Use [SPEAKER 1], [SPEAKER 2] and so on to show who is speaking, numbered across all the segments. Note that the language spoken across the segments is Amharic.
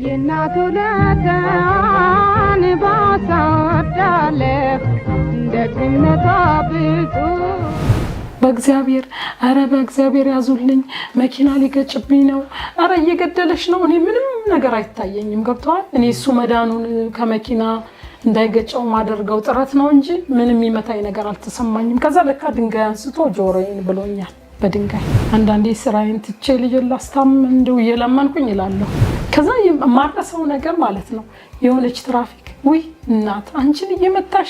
[SPEAKER 1] የናቱ ለታን ባሳዳለ ደግነቷ ብዙ
[SPEAKER 2] በእግዚአብሔር አረ በእግዚአብሔር ያዙልኝ መኪና ሊገጭብኝ ነው አረ እየገደለሽ ነው እኔ ምንም ነገር አይታየኝም ገብቷል እኔ እሱ መዳኑን ከመኪና እንዳይገጨው ማደርገው ጥረት ነው እንጂ ምንም ይመታኝ ነገር አልተሰማኝም ከዛ ለካ ድንጋይ አንስቶ ጆሮዬን ብሎኛል በድንጋይ አንዳንዴ ስራዬን ትቼ ልጅ ላስታም እንደው እየለመንኩኝ ይላለሁ ከዛ የማረሰው ነገር ማለት ነው የሆነች ትራፊክ ወይ እናት አንቺን እየመታሽ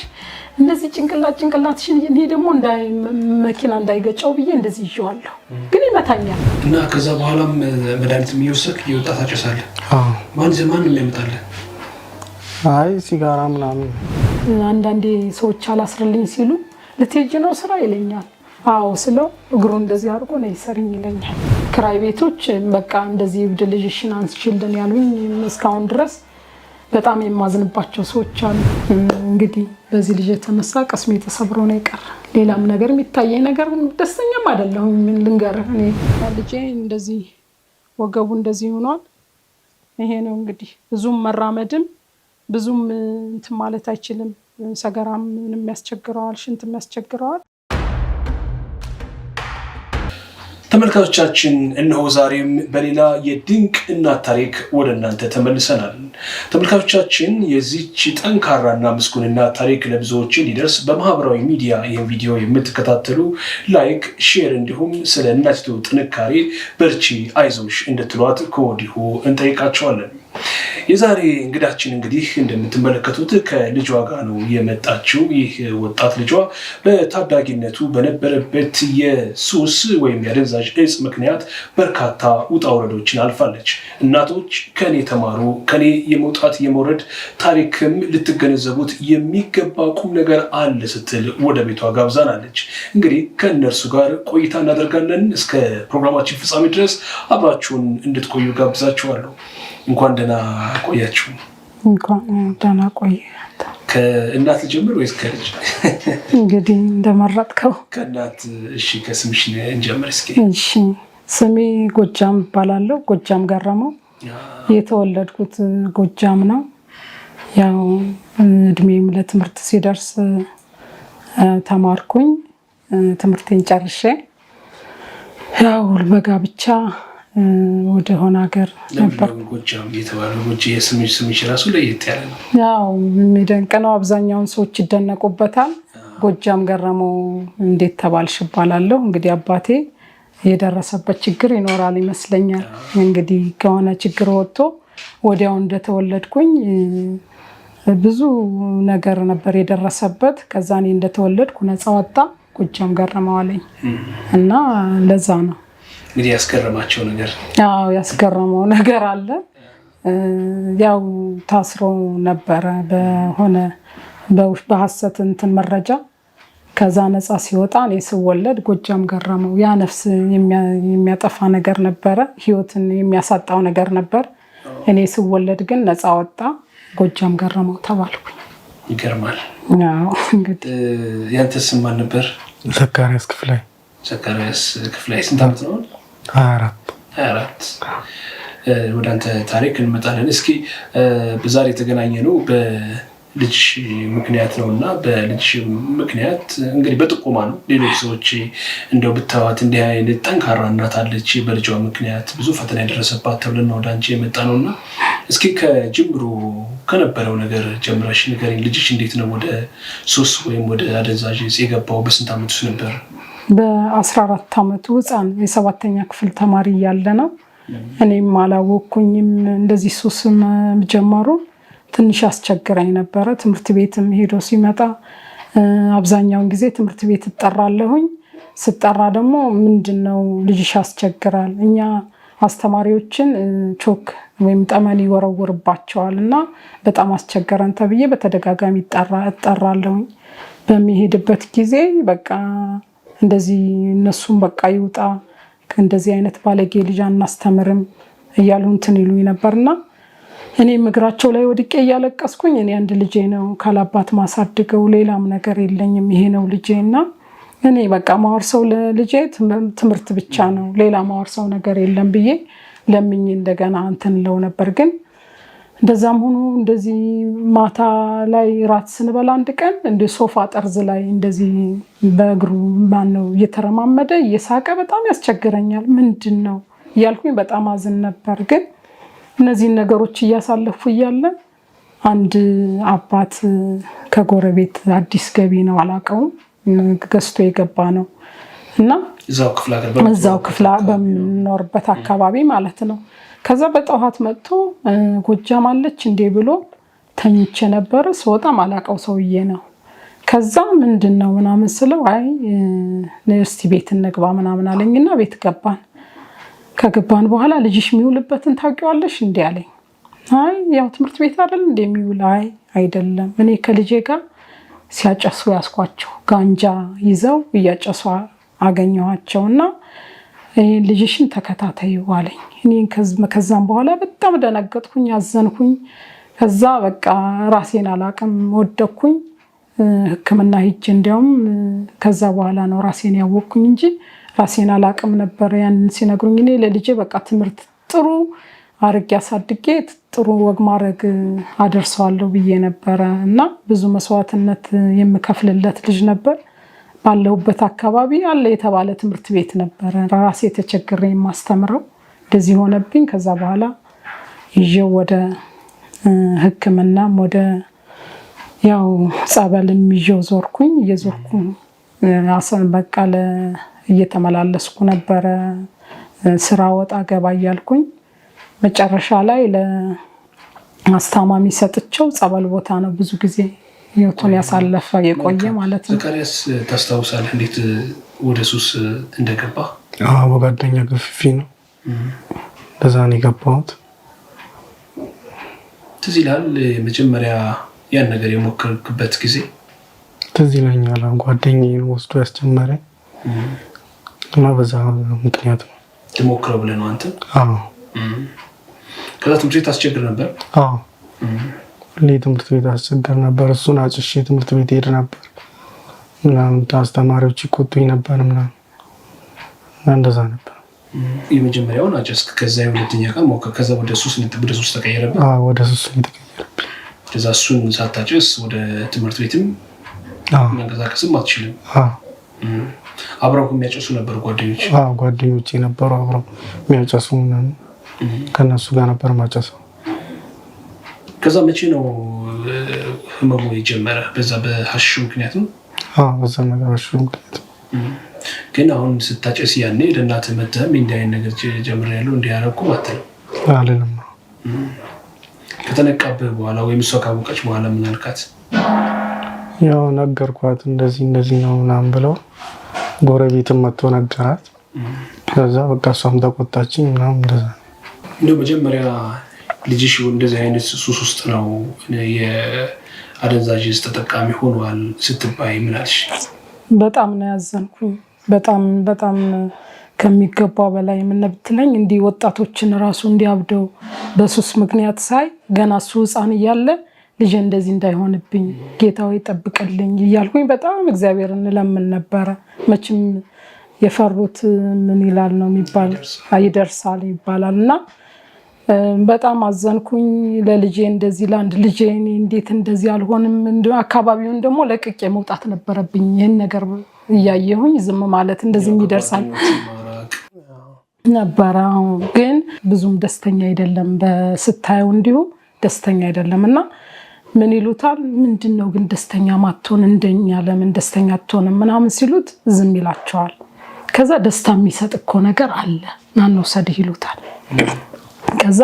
[SPEAKER 2] እንደዚህ ጭንቅላትሽን እኔ ደግሞ መኪና እንዳይገጨው ብዬ እንደዚህ ይዤዋለሁ ግን ይመታኛል
[SPEAKER 3] እና ከዛ በኋላም መድኃኒት የሚወሰድ የወጣት አጨሳለ ማን ዘማን የሚያመጣለ
[SPEAKER 4] አይ ሲጋራ ምናምን
[SPEAKER 2] አንዳንዴ ሰዎች አላስረልኝ ሲሉ ለቴጅ ነው ስራ ይለኛል አዎ ስለው እግሩ እንደዚህ አድርጎ ነው ይሰርኝ ይለኛል ክራይ ቤቶች በቃ እንደዚህ ይብድ ልጅሽን አንስችልን ያሉኝ እስካሁን ድረስ በጣም የማዝንባቸው ሰዎች አሉ እንግዲህ በዚህ ልጅ የተነሳ ቀስሜ ተሰብሮ ነው ይቀር ሌላም ነገር የሚታየኝ ነገር ደስተኛም አይደለሁም ምን ልንገርህ እኔ ልጄ እንደዚህ ወገቡ እንደዚህ ሆኗል ይሄ ነው እንግዲህ ብዙም መራመድም ብዙም እንትን ማለት አይችልም ሰገራም ምንም ያስቸግረዋል ሽንትም ያስቸግረዋል
[SPEAKER 3] ተመልካቾቻችን እነሆ ዛሬም በሌላ የድንቅ እናት ታሪክ ወደ እናንተ ተመልሰናል ተመልካቾቻችን የዚህች ጠንካራና ምስጉን እናት ታሪክ ለብዙዎች እንዲደርስ በማህበራዊ ሚዲያ ይህን ቪዲዮ የምትከታተሉ ላይክ ሼር እንዲሁም ስለ እናቲቱ ጥንካሬ በርቺ አይዞሽ እንድትሏት ከወዲሁ እንጠይቃቸዋለን የዛሬ እንግዳችን እንግዲህ እንደምትመለከቱት ከልጇ ጋር ነው የመጣችው ይህ ወጣት ልጇ በታዳጊነቱ በነበረበት የሱስ ወይም ያደንዛዥ እጽ ምክንያት በርካታ ውጣ ውረዶችን አልፋለች እናቶች ከኔ ተማሩ ከኔ የመውጣት የመውረድ ታሪክም ልትገነዘቡት የሚገባ ቁም ነገር አለ ስትል ወደ ቤቷ ጋብዛናለች እንግዲህ ከእነርሱ ጋር ቆይታ እናደርጋለን እስከ ፕሮግራማችን ፍጻሜ ድረስ አብራችሁን እንድትቆዩ ጋብዛችኋለሁ እንኳን ደህና ቆያችሁ
[SPEAKER 2] እንኳን ደህና ቆየ
[SPEAKER 3] ከእናት ጀምር ወይስ ከልጅ
[SPEAKER 2] እንግዲህ እንደመረጥከው
[SPEAKER 3] ከእናት እሺ ከስምሽ እንጀምር እስኪ
[SPEAKER 2] እሺ ስሜ ጎጃም እባላለሁ ጎጃም ገረመው የተወለድኩት ጎጃም ነው ያው እድሜም ለትምህርት ሲደርስ ተማርኩኝ ትምህርቴን ጨርሼ ያው በጋብቻ ወደ ሆነ ሀገር ነበር
[SPEAKER 3] ጎጃም የተባለው ጎጃም ስምሽ ራሱ ለየት ያለ ነው
[SPEAKER 2] ያው የሚደንቅ ነው አብዛኛውን ሰዎች ይደነቁበታል ጎጃም ገረመው እንዴት ተባልሽ እባላለሁ እንግዲህ አባቴ የደረሰበት ችግር ይኖራል ይመስለኛል እንግዲህ ከሆነ ችግር ወጥቶ ወዲያው እንደተወለድኩኝ ብዙ ነገር ነበር የደረሰበት ከዛ እኔ እንደተወለድኩ ነፃ ወጣ ጎጃም ገረመው አለኝ እና ለዛ ነው
[SPEAKER 3] እንግዲህ ያስገረማቸው ነገር
[SPEAKER 2] አዎ ያስገረመው ነገር አለ ያው ታስሮ ነበር በሆነ በሐሰት እንትን መረጃ ከዛ ነፃ ሲወጣ እኔ ስወለድ ጎጃም ገረመው ያ ነፍስ የሚያጠፋ ነገር ነበር ህይወትን የሚያሳጣው ነገር ነበር እኔ ስወለድ ግን ነፃ ወጣ ጎጃም ገረመው ተባልኩኝ
[SPEAKER 3] ይገርማል
[SPEAKER 2] አዎ እንግዲህ
[SPEAKER 3] ያንተ ስም ማን ነበር
[SPEAKER 4] ዘካሪያስ ክፍላይ ስንት ዓመት ነው
[SPEAKER 3] 24 ወደ አንተ ታሪክ እንመጣለን እስኪ በዛሬ የተገናኘ ነው በልጅ ምክንያት ነውና በልጅ ምክንያት እንግዲህ በጥቆማ ነው ሌሎች ሰዎች እንደው ብታዋት እንዲህ አይነት ጠንካራ እናት አለች በልጇ ምክንያት ብዙ ፈተና ያደረሰባት ተብለን ነው ወደ አንቺ የመጣ ነውና እስኪ ከጅምሩ ከነበረው ነገር ጀምረሽ ንገሪኝ ልጅሽ እንዴት ነው ወደ ሱስ ወይም ወደ አደንዛዥ እጽ የገባው በስንት ዓመቱ ነበር
[SPEAKER 2] በ14 ዓመቱ ህፃን የ7ኛ ክፍል ተማሪ ያለ ነው እኔም አላወኩኝም እንደዚህ ሱስ ጀመሩ ትንሽ አስቸግረኝ ነበር ትምህርት ቤትም ሄዶ ሲመጣ አብዛኛውን ጊዜ ትምህርት ቤት እጠራለሁኝ ስጠራ ደግሞ ምንድነው ልጅሽ አስቸግራል እኛ አስተማሪዎችን ቾክ ወይም ጠመኔ ይወረውርባቸዋልና በጣም አስቸገረን ተብዬ በተደጋጋሚ እጠራለሁኝ በሚሄድበት ጊዜ በቃ እንደዚህ እነሱም በቃ ይውጣ እንደዚህ አይነት ባለጌ ልጅ አናስተምርም እያሉ እንትን ይሉኝ ነበርና እኔ እግራቸው ላይ ወድቄ እያለቀስኩኝ እኔ አንድ ልጄ ነው ካላባት ማሳድገው ሌላም ነገር የለኝም ይሄ ነው ልጄና እኔ በቃ ማወርሰው ለልጄ ትምህርት ብቻ ነው ሌላ ማወርሰው ነገር የለም ብዬ ለምኝ እንደገና እንትን ለው ነበር ግን እንደዛም ሆኖ እንደዚህ ማታ ላይ ራት ስንበላ አንድ ቀን እንደ ሶፋ ጠርዝ ላይ እንደዚህ በእግሩ ማነው እየተረማመደ እየሳቀ በጣም ያስቸግረኛል። ምንድን ነው እያልኩኝ በጣም አዝን ነበር። ግን እነዚህን ነገሮች እያሳለፉ እያለ አንድ አባት ከጎረቤት አዲስ ገቢ ነው አላውቀውም ገዝቶ የገባ ነው እና እዛው ክፍላ በምኖርበት አካባቢ ማለት ነው። ከዛ በጠዋት መጥቶ ጎጃም አለች እንዴ ብሎ ተኝቼ ነበር። ስወጣ ማላቀው ሰውዬ ነው። ከዛ ምንድነው ምናምን ስለው አይ እስቲ ቤት እንግባ ምናምን አለኝና ቤት ገባን። ከገባን በኋላ ልጅሽ የሚውልበትን ታውቂዋለሽ እንዴ አለኝ። አይ ያው ትምህርት ቤት አይደል እንደሚውል። አይ አይደለም፣ እኔ ከልጄ ጋር ሲያጨሱ ያስኳቸው ጋንጃ ይዘው እያጨሱ አገኘኋቸውና ልጅሽን ተከታተዩ አለኝ። እኔን ከዛም በኋላ በጣም ደነገጥኩኝ፣ አዘንኩኝ። ከዛ በቃ ራሴን አላቅም ወደኩኝ። ሕክምና ሂጅ እንዲያውም ከዛ በኋላ ነው ራሴን ያወቅኩኝ እንጂ ራሴን አላቅም ነበር። ያንን ሲነግሩኝ እኔ ለልጄ በቃ ትምህርት ጥሩ አርጌ አሳድጌ ጥሩ ወግ ማድረግ አደርሰዋለሁ ብዬ ነበረ እና ብዙ መስዋዕትነት የምከፍልለት ልጅ ነበር። ባለሁበት አካባቢ አለ የተባለ ትምህርት ቤት ነበረ ራሴ ተቸግሬ የማስተምረው። እንደዚህ ሆነብኝ። ከዛ በኋላ ይዤው ወደ ሕክምናም ወደ ያው ጸበልም ይዤው ዞርኩኝ። እየዞርኩ በቃ እየተመላለስኩ ነበረ ስራ ወጣ ገባ እያልኩኝ መጨረሻ ላይ ለአስታማሚ ሰጥቼው ጸበል ቦታ ነው ብዙ ጊዜ ህይወቱን ያሳለፈ የቆየ ማለት ነው።
[SPEAKER 3] ዘካሪያስ ታስታውሳለህ እንዴት ወደ ሱስ እንደገባ?
[SPEAKER 4] በጓደኛ ግፊፊ ነው እንደዛ ነው የገባሁት።
[SPEAKER 3] ትዝ ይልሃል መጀመሪያ ያን ነገር የሞከርክበት ጊዜ?
[SPEAKER 4] ትዝ ይለኛል። ጓደኛዬ ወስዶ ያስጀመረኝ እና በዛ ምክንያት ነው
[SPEAKER 3] ትሞክረው ብለህ ነው አንተ? ከዛ ትምህርት ቤት አስቸግር ነበር?
[SPEAKER 4] ሁሌ ትምህርት ቤት አስቸግር ነበር። እሱን አጭሼ ትምህርት ቤት ሄድ ነበር ምናምን አስተማሪዎች ይቆጡኝ ነበር ምናምን እንደዛ ነበር።
[SPEAKER 3] የመጀመሪያውን አጨስክ፣ ከዛ የሁለተኛ ቀን ሞከር፣ ከዛ ወደ ሱስ ተቀየረብህ?
[SPEAKER 4] ወደ ሱስ ተቀየረብኝ።
[SPEAKER 3] ከዛ እሱን ሳታጨስ ወደ ትምህርት ቤትም መንቀሳቀስም አትችልም? አብረው የሚያጨሱ ነበር ጓደኞች?
[SPEAKER 4] ጓደኞቼ ነበሩ አብረው የሚያጨሱ ምናምን ከነሱ ጋር ነበር ማጨሰው።
[SPEAKER 3] ከዛ መቼ ነው ህመሙ የጀመረ? በዛ በሐሺሽ ምክንያት ነው?
[SPEAKER 4] በዛ ነገር ሐሺሽ ምክንያት።
[SPEAKER 3] ግን አሁን ስታጨስ ያኔ ለእናትህ መተህም እንዲህ አይነት ነገር ጀምሬያለሁ እንዲህ ያደረኩ አትልም?
[SPEAKER 4] አልልም።
[SPEAKER 3] ከተነቃብህ በኋላ ወይም እሷ ካወቀች በኋላ ምን አልካት?
[SPEAKER 4] ያው ነገርኳት እንደዚህ ነው ምናምን ብለው ጎረቤትም መጥቶ ነገራት። ከዛ በቃ እሷም ተቆጣችኝ ምናምን እንደዛ።
[SPEAKER 3] እንደው መጀመሪያ ልጅሽ እንደዚህ አይነት ሱስ ውስጥ ነው የአደንዛዥ ዕፅ ተጠቃሚ ሆኗል ስትባይ ምን አልሽ?
[SPEAKER 2] በጣም ነው ያዘንኩኝ። በጣም ከሚገባው በላይ ምን ብትለኝ እንዲህ ወጣቶችን ራሱ እንዲያብደው በሱስ ምክንያት ሳይ ገና እሱ ሕፃን እያለ ልጅ እንደዚህ እንዳይሆንብኝ ጌታው ይጠብቅልኝ እያልኩኝ በጣም እግዚአብሔርን ለምን ነበረ። መቼም የፈሩት ምን ይላል ነው የሚባል ይደርሳል ይባላል እና በጣም አዘንኩኝ ለልጄ። እንደዚህ ለአንድ ልጄ እኔ እንዴት እንደዚህ አልሆንም። አካባቢውን ደግሞ ለቅቄ መውጣት ነበረብኝ። ይህን ነገር እያየሁኝ ዝም ማለት እንደዚህ ይደርሳል ነበረ። ግን ብዙም ደስተኛ አይደለም፣ በስታየው እንዲሁ ደስተኛ አይደለም እና ምን ይሉታል ምንድነው ግን ደስተኛ ማትሆን እንደኛ ለምን ደስተኛ አትሆንም ምናምን ሲሉት ዝም ይላቸዋል። ከዛ ደስታ የሚሰጥ እኮ ነገር አለ ናን ወሰድህ ይሉታል። ከዛ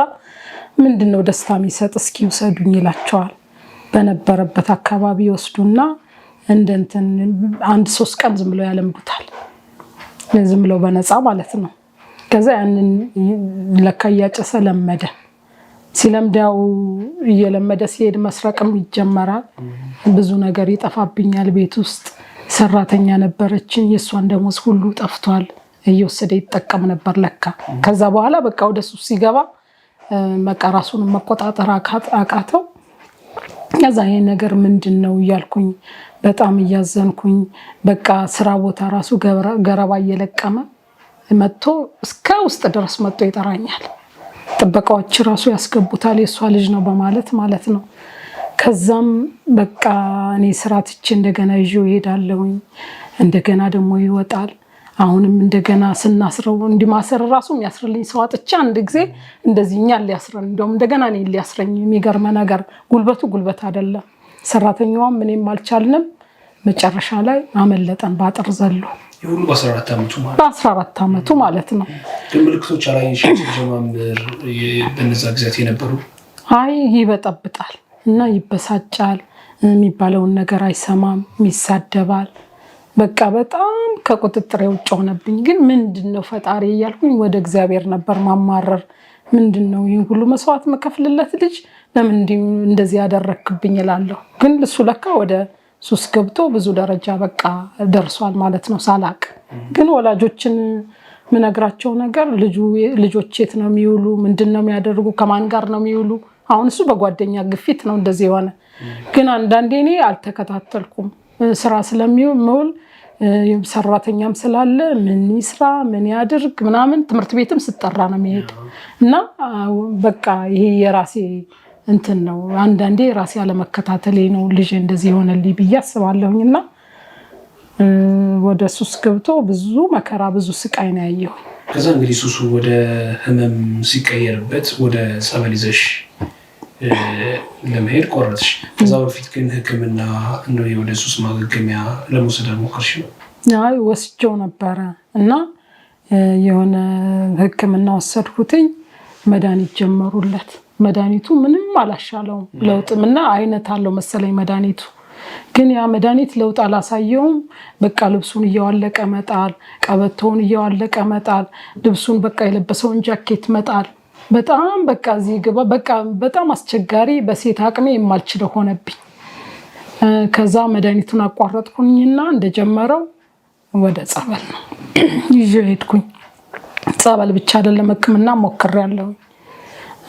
[SPEAKER 2] ምንድነው ደስታ የሚሰጥ እስኪ ውሰዱኝ ይላቸዋል። በነበረበት አካባቢ ወስዱና እንደንተን 1-3 ቀን ዝም ብለው ያለምዱታል። ዝም ብለው በነፃ ማለት ነው። ከዛ ያንን ለካ እያጨሰ ለመደ። ሲለምዳው እየለመደ ሲሄድ መስረቅም ይጀመራል። ብዙ ነገር ይጠፋብኛል። ቤት ውስጥ ሰራተኛ ነበረችን፣ የእሷን ደሞዝ ሁሉ ጠፍቷል። እየወሰደ ይጠቀም ነበር ለካ። ከዛ በኋላ በቃ ወደ ሱስ ሲገባ በቃ ራሱን መቆጣጠር አቃተው። ከዛ ይሄ ነገር ምንድን ነው እያልኩኝ በጣም እያዘንኩኝ በቃ ስራ ቦታ ራሱ ገረባ እየለቀመ መጥቶ እስከ ውስጥ ድረስ መጥቶ ይጠራኛል። ጥበቃዎች ራሱ ያስገቡታል የሷ ልጅ ነው በማለት ማለት ነው። ከዛም በቃ እኔ ስራ ትቼ እንደገና ይዤው እሄዳለሁኝ። እንደገና ደግሞ ይወጣል። አሁንም እንደገና ስናስረው እንዲማሰር ራሱ የሚያስርልኝ ሰው አጥቼ አንድ ጊዜ እንደዚህ እኛን ሊያስረን እንደውም እንደገና እኔ ሊያስረኝ የሚገርም ነገር ጉልበቱ ጉልበት አይደለም። ሰራተኛዋም እኔም አልቻልንም። መጨረሻ ላይ አመለጠን ባጥር ዘሎ።
[SPEAKER 3] ይሁሉ በ14 ዓመቱ ማለት
[SPEAKER 2] በ14 ዓመቱ ማለት ነው።
[SPEAKER 3] ግን ምልክቶች አላየሽም ጀማምር በነዛ ጊዜያት የነበሩ?
[SPEAKER 2] አይ ይበጠብጣል እና ይበሳጫል። የሚባለውን ነገር አይሰማም፣ ይሳደባል። በቃ በጣም ከቁጥጥር ውጭ ሆነብኝ። ግን ምንድነው ፈጣሪ እያልኩኝ ወደ እግዚአብሔር ነበር ማማረር። ምንድነው ይህን ሁሉ መስዋዕት መከፍልለት ልጅ ለምን እንደዚህ ያደረክብኝ እላለሁ። ግን እሱ ለካ ወደ ሱስ ገብቶ ብዙ ደረጃ በቃ ደርሷል ማለት ነው ሳላቅ። ግን ወላጆችን ምነግራቸው ነገር ልጆች የት ነው የሚውሉ፣ ምንድነው የሚያደርጉ፣ ከማን ጋር ነው የሚውሉ? አሁን እሱ በጓደኛ ግፊት ነው እንደዚህ የሆነ። ግን አንዳንዴ እኔ አልተከታተልኩም ስራ ስለሚውል ሰራተኛም ስላለ ምን ይስራ ምን ያድርግ ምናምን ትምህርት ቤትም ስጠራ ነው የሚሄድ እና በቃ ይሄ የራሴ እንትን ነው። አንዳንዴ ራሴ አለመከታተሌ ነው ልጅ እንደዚህ የሆነልኝ ብዬ አስባለሁኝ። እና ወደ ሱስ ገብቶ ብዙ መከራ ብዙ ስቃይ ነው ያየው።
[SPEAKER 3] ከዛ እንግዲህ ሱሱ ወደ ህመም ሲቀየርበት ወደ ጸበል ይዘሽ ለመሄድ ቆረጥሽ። ከዛ በፊት ግን ሕክምና ነው ወደ ሱስ ማገገሚያ ለመውሰድ ሞከርሽ ነው?
[SPEAKER 2] አይ ወስጄው ነበረ እና የሆነ ሕክምና ወሰድኩትኝ። መድኃኒት ጀመሩለት። መድኃኒቱ ምንም አላሻለውም። ለውጥም እና አይነት አለው መሰለኝ መድኃኒቱ። ግን ያ መድኃኒት ለውጥ አላሳየውም። በቃ ልብሱን እያዋለቀ መጣል፣ ቀበቶውን እያዋለቀ መጣል፣ ልብሱን በቃ የለበሰውን ጃኬት መጣል። በጣም በቃ እዚህ ግባ በቃ በጣም አስቸጋሪ በሴት አቅሜ የማልችለው ሆነብኝ። ከዛ መድኃኒቱን አቋረጥኩኝና እንደጀመረው ወደ ጸበል ነው ይዤ ሄድኩኝ። ጸበል ብቻ አይደለም ሕክምና ሞክሬያለሁ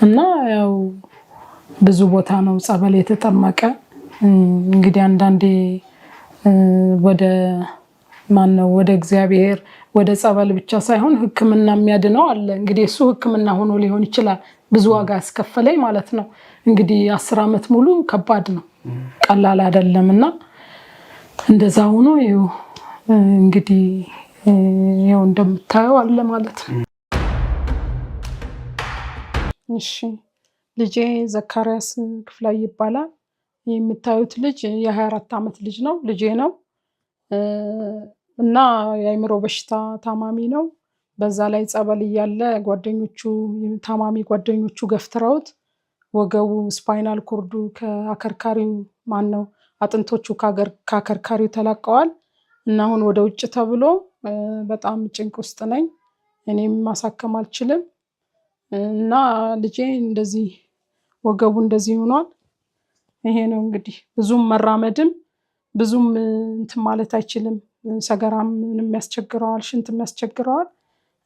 [SPEAKER 2] እና ያው ብዙ ቦታ ነው ጸበል የተጠመቀ። እንግዲህ አንዳንዴ ወደ ወደ እግዚአብሔር ወደ ጸበል ብቻ ሳይሆን ሕክምና የሚያድነው አለ። እንግዲህ እሱ ሕክምና ሆኖ ሊሆን ይችላል ብዙ ዋጋ ያስከፈለኝ ማለት ነው። እንግዲህ 10 ዓመት ሙሉ ከባድ ነው፣ ቀላል አይደለም። እና እንደዛ ሆኖ እንግዲህ ይኸው እንደምታየው አለ ማለት ነው። እሺ ልጄ ዘካሪያስ ክፍላይ ይባላል። የምታዩት ልጅ የ24 ዓመት ልጅ ነው፣ ልጄ ነው እና የአእምሮ በሽታ ታማሚ ነው። በዛ ላይ ጸበል እያለ ታማሚ ጓደኞቹ ገፍትረውት ወገቡ ስፓይናል ኮርዱ ከአከርካሪው አጥንቶቹ ከአከርካሪው ተላቀዋል እና አሁን ወደ ውጭ ተብሎ በጣም ጭንቅ ውስጥ ነኝ። እኔም ማሳከም አልችልም እና ልጄ እንደዚህ ወገቡ እንደዚህ ሆኗል። ይሄ ነው እንግዲህ ብዙም መራመድም ብዙም እንትን ማለት አይችልም። ሰገራም ምንም ያስቸግረዋል፣ ሽንትም ያስቸግረዋል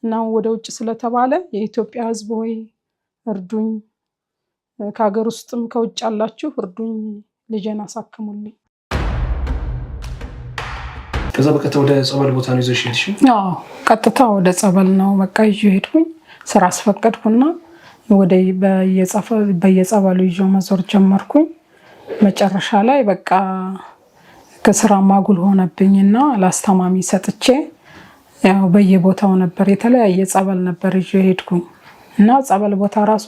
[SPEAKER 2] እና ወደ ውጭ ስለተባለ የኢትዮጵያ ሕዝብ ሆይ እርዱኝ፣ ከሀገር ውስጥም ከውጭ ያላችሁ እርዱኝ፣ ልጄን አሳክሙልኝ።
[SPEAKER 3] ከዛ በቀጥታ ወደ ጸበል ቦታ ነው ይዘሽ ሄድሽ?
[SPEAKER 2] አዎ ቀጥታ ወደ ጸበል ነው በቃ ይዤ ሄድኩኝ። ስራ አስፈቀድኩና በየጸበሉ ይዤው መዞር ጀመርኩኝ። መጨረሻ ላይ በቃ ከስራ ማጉል ሆነብኝና ለአስተማሚ ሰጥቼ ያው በየቦታው ነበር የተለያየ ጸበል ነበር ይዤ ሄድኩኝ እና ጸበል ቦታ ራሱ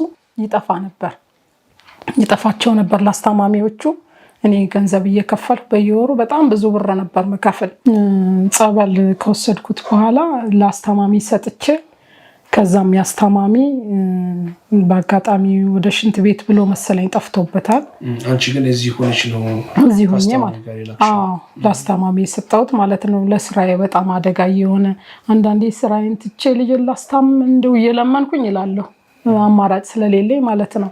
[SPEAKER 2] ይጠፋቸው ነበር ለአስተማሚዎቹ። እኔ ገንዘብ እየከፈልኩ በየወሩ በጣም ብዙ ብር ነበር መከፈል። ጸበል ከወሰድኩት በኋላ ለአስተማሚ ሰጥቼ ከዛም ያስተማሚ በአጋጣሚ ወደ ሽንት ቤት ብሎ መሰለኝ ጠፍቶበታል።
[SPEAKER 3] አንቺ ግን እዚህ ሆነሽ ነው?
[SPEAKER 2] እዚህ ሆኜ ማለት ለአስተማሚ የሰጠሁት ማለት ነው። ለስራዬ በጣም አደጋ የሆነ አንዳንዴ ስራዬን ትቼ ልጅን ላስታም እንደው እየለመንኩኝ እላለሁ አማራጭ ስለሌለኝ ማለት ነው።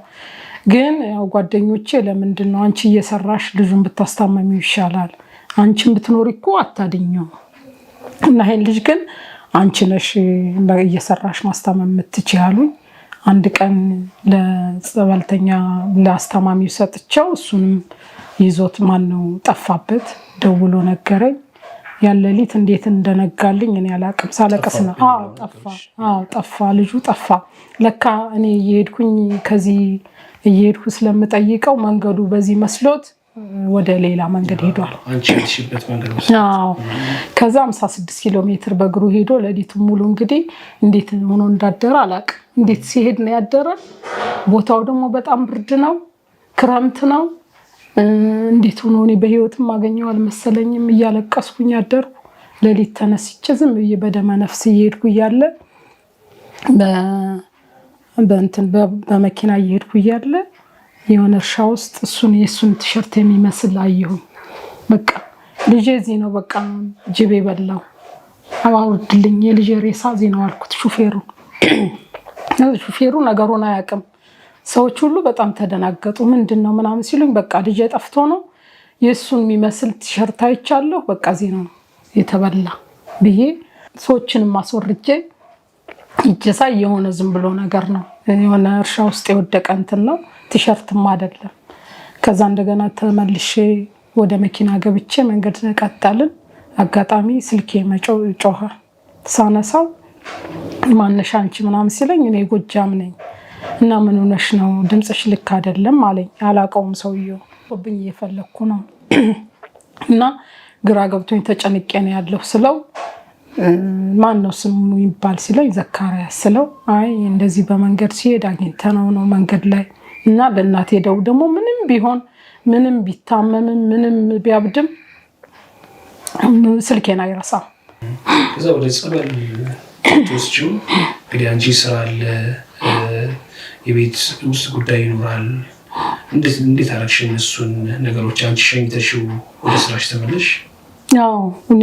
[SPEAKER 2] ግን ያው ጓደኞቼ ለምንድን ነው አንቺ እየሰራሽ ልጁን ብታስታመሚው ይሻላል፣ አንቺን ብትኖሪ እኮ አታድኘው እና ይሄን ልጅ ግን አንቺ ነሽ እየሰራሽ ማስታመም የምትችያሉኝ። አንድ ቀን ለጸበልተኛ ለአስተማሚው ሰጥቼው እሱንም ይዞት ጠፋበት፣ ደውሎ ነገረኝ። ያን ሌሊት እንዴት እንደነጋልኝ እኔ አላቅም። ሳለቅስ ነው። ጠፋ፣ ልጁ ጠፋ። ለካ እኔ እየሄድኩኝ ከዚህ እየሄድኩ ስለምጠይቀው መንገዱ በዚህ መስሎት ወደ ሌላ መንገድ ሄዷል። ከዛ 56 ኪሎ ሜትር በእግሩ ሄዶ ሌሊቱን ሙሉ እንግዲህ እንዴት ሆኖ እንዳደረ አላቅም። እንዴት ሲሄድ ነው ያደረ። ቦታው ደግሞ በጣም ብርድ ነው፣ ክረምት ነው። እንዴት ሆኖ እኔ በህይወትም አገኘው አልመሰለኝም። እያለቀስኩኝ አደርኩ። ሌሊት ተነስቼ ዝም ብዬ በደመ ነፍስ እየሄድኩ እያለ በመኪና እየሄድኩ እያለ የሆነ እርሻ ውስጥ የእሱን ቲሸርት የሚመስል አየሁኝ። በቃ ልጄ እዚህ ነው፣ በቃ ጅቤ በላው፣ አውርድልኝ፣ የልጄ ሬሳ እዚህ ነው አልኩት። ሹፌሩ ነገሩን አያውቅም። ሰዎች ሁሉ በጣም ተደናገጡ። ምንድን ነው ምናምን ሲሉኝ፣ በቃ ልጄ ጠፍቶ ነው፣ የእሱን የሚመስል ቲሸርት አይቻለሁ፣ በቃ እዚህ ነው የተበላ ብዬ ሰዎችንም አስወርጄ ይጀሳ የሆነ ዝም ብሎ ነገር ነው፣ የሆነ እርሻ ውስጥ የወደቀ እንትን ነው፣ ቲሸርትም አይደለም። ከዛ እንደገና ተመልሼ ወደ መኪና ገብቼ መንገድ ቀጠልን። አጋጣሚ ስልኬ ጮኸ። ሳነሳው ማነሽ አንቺ ምናምን ሲለኝ እኔ ጎጃም ነኝ እና ምን ሆነሽ ነው ድምፅሽ ልክ አይደለም አለኝ። አላውቀውም ሰውየው። ብኝ እየፈለግኩ ነው እና ግራ ገብቶኝ ተጨንቄ ነው ያለሁ ስለው ማን ነው ስሙ ይባል ሲለኝ ዘካሪያስ ስለው አይ እንደዚህ በመንገድ ሲሄድ አግኝተነው ነው መንገድ ላይ እና ለእናቴ ደው ደግሞ ምንም ቢሆን ምንም ቢታመምም ምንም ቢያብድም ስልኬን አይረሳም።
[SPEAKER 3] ከዛ ወደ ጸበል ተወስጂው እንግዲህ አንቺ ስራ አለ፣ የቤት ውስጥ ጉዳይ ይኖራል። እንዴት አደረግሽ እነሱን ነገሮች? አንቺ ሸኝተሽው ወደ ስራሽ ተመለሽ?
[SPEAKER 2] ያው እኔ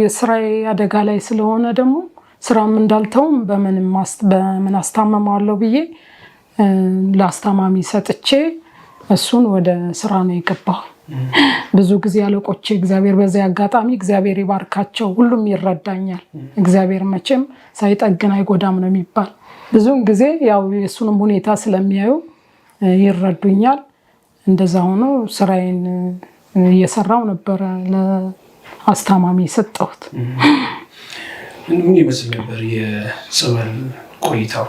[SPEAKER 2] የስራዬ አደጋ ላይ ስለሆነ ደግሞ ስራም እንዳልተውም በምን አስታመማለሁ ብዬ ለአስታማሚ ሰጥቼ እሱን ወደ ስራ ነው የገባው። ብዙ ጊዜ አለቆቼ እግዚአብሔር በዚህ አጋጣሚ እግዚአብሔር ይባርካቸው፣ ሁሉም ይረዳኛል። እግዚአብሔር መቼም ሳይጠግን አይጎዳም ነው የሚባል። ብዙውን ጊዜ ያው የእሱንም ሁኔታ ስለሚያዩ ይረዱኛል። እንደዛ ሆኖ ስራዬን እየሰራው ነበረ ለአስታማሚ የሰጠሁት።
[SPEAKER 3] ምን ይመስል ነበር የጸበል ቆይታው?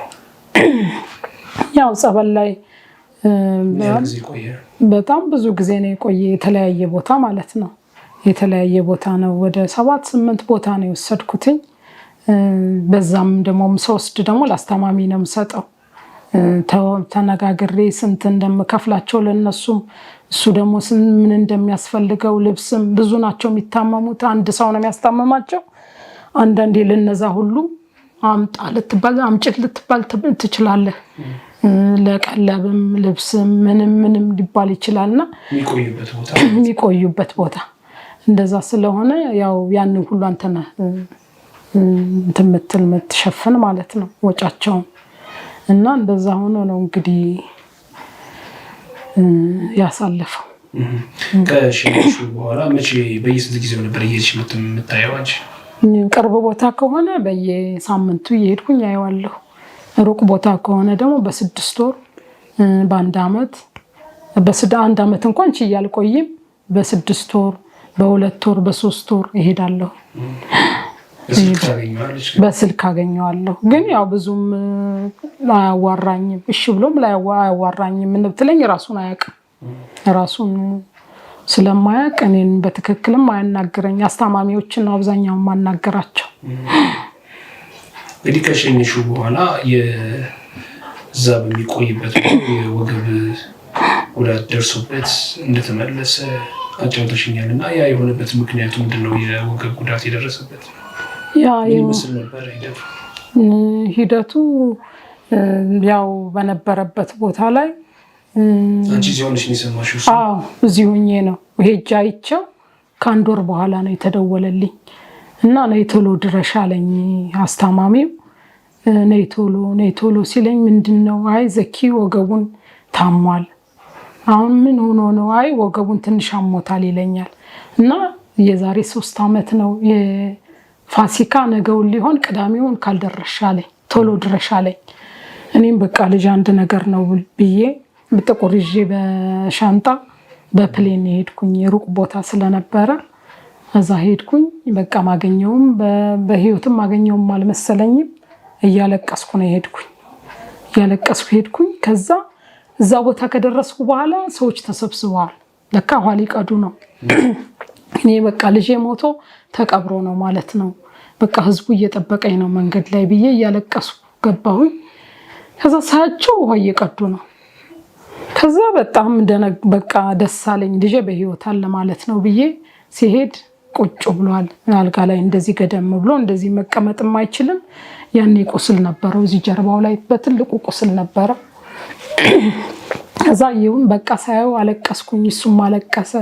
[SPEAKER 2] ያው ጸበል ላይ በጣም ብዙ ጊዜ ነው የቆየ። የተለያየ ቦታ ማለት ነው፣ የተለያየ ቦታ ነው። ወደ 7-8 ቦታ ነው የወሰድኩትኝ። በዛም ደግሞ ስወስድ ደግሞ ለአስታማሚ ነው የምሰጠው። ተነጋግሬ ስንት እንደምከፍላቸው ለነሱም፣ እሱ ደግሞ ምን እንደሚያስፈልገው ልብስም፣ ብዙ ናቸው የሚታመሙት። አንድ ሰው ነው የሚያስታመማቸው። አንዳንዴ ለነዛ ሁሉ አምጣ ልትባል አምጭት ልትባል ትችላለህ። ለቀለብም ልብስም ምንም ሊባል ይችላልና የሚቆዩበት ቦታ እንደዛ ስለሆነ ያው ያንን ሁሉ አንተ ነህ የምትሸፍን ማለት ነው ወጫቸውን። እና እንደዛ ሆኖ ነው እንግዲህ ያሳለፈው።
[SPEAKER 3] ከሽሹ በኋላ መቼ በየስንት ጊዜው ነበር እየሄድሽ የምታየው አንቺ?
[SPEAKER 2] ቅርብ ቦታ ከሆነ በየሳምንቱ እየሄድኩኝ አየዋለሁ። ሩቅ ቦታ ከሆነ ደግሞ በ6 ወር፣ በ1 ዓመት፣ በ1 ዓመት እንኳን ችዬ አልቆይም። በ6 ወር፣ በ2 ወር፣ በ3 ወር እሄዳለሁ። በስልክ አገኘዋለሁ። ግን ያው ብዙም አያዋራኝም። እሺ ብሎም አያዋራኝም። ምን ብትለኝ ራሱን አያውቅም። ራሱን ስለማያውቅ እኔን በትክክልም አያናግረኝ። አስታማሚዎችን ነው አብዛኛውን ማናገራቸው።
[SPEAKER 3] እንግዲህ ከሸኘሹ በኋላ የዛ በሚቆይበት የወገብ ጉዳት ደርሶበት እንደተመለሰ አጫውተሽኛል እና ያ የሆነበት ምክንያቱ ምንድን ነው? የወገብ ጉዳት የደረሰበት ይመስል ነበር
[SPEAKER 2] ሂደቱ። ያው በነበረበት ቦታ ላይ
[SPEAKER 3] አንቺ ሲሆንሽ የሰማሽው?
[SPEAKER 2] አዎ እዚህ ሆኜ ነው ሄጄ አይቼው ከ1 ወር በኋላ ነው የተደወለልኝ እና ነይ ቶሎ ድረሽ አለኝ አስታማሚው። ነይ ቶሎ ሲለኝ ምንድነው? አይ ዘኪ ወገቡን ታሟል። አሁን ምን ሆኖ ነው? አይ ወገቡን ትንሽ አሞታል ይለኛል። እና የዛሬ 3 ዓመት ነው የፋሲካ ነገውን ሊሆን ቅዳሜውን ካልደረሽ አለኝ፣ ቶሎ ድረሽ አለኝ። እኔም በቃ ልጅ አንድ ነገር ነው ብዬ ጥቁር ይዤ በሻንጣ በፕሌን የሄድኩኝ የሩቅ ቦታ ስለነበረ እዛ ሄድኩኝ። በቃ ማገኘውም በህይወትም ማገኘውም አልመሰለኝም። እያለቀስኩ ነው ሄድኩኝ። ከዛ እዛ ቦታ ከደረስኩ በኋላ ሰዎች ተሰብስበዋል። ለካ ኋላ ሊቀዱ ነው። እኔ በቃ ልጄ ሞቶ ተቀብሮ ነው ማለት ነው። በቃ ህዝቡ እየጠበቀኝ ነው መንገድ ላይ ብዬ እያለቀስኩ ገባሁኝ። ከዛ ሳያቸው ውሃ እየቀዱ ነው። ከዛ በጣም በቃ ደስ አለኝ። ልጄ በህይወት አለ ማለት ነው ብዬ ሲሄድ ቁጭ ብሏል አልጋ ላይ እንደዚህ ገደም ብሎ እንደዚህ መቀመጥም አይችልም። ያኔ ቁስል ነበረው እዚህ ጀርባው ላይ በትልቁ ቁስል ነበረ። ከዛ ይሁን በቃ ሳየው አለቀስኩኝ። እሱም አለቀሰ።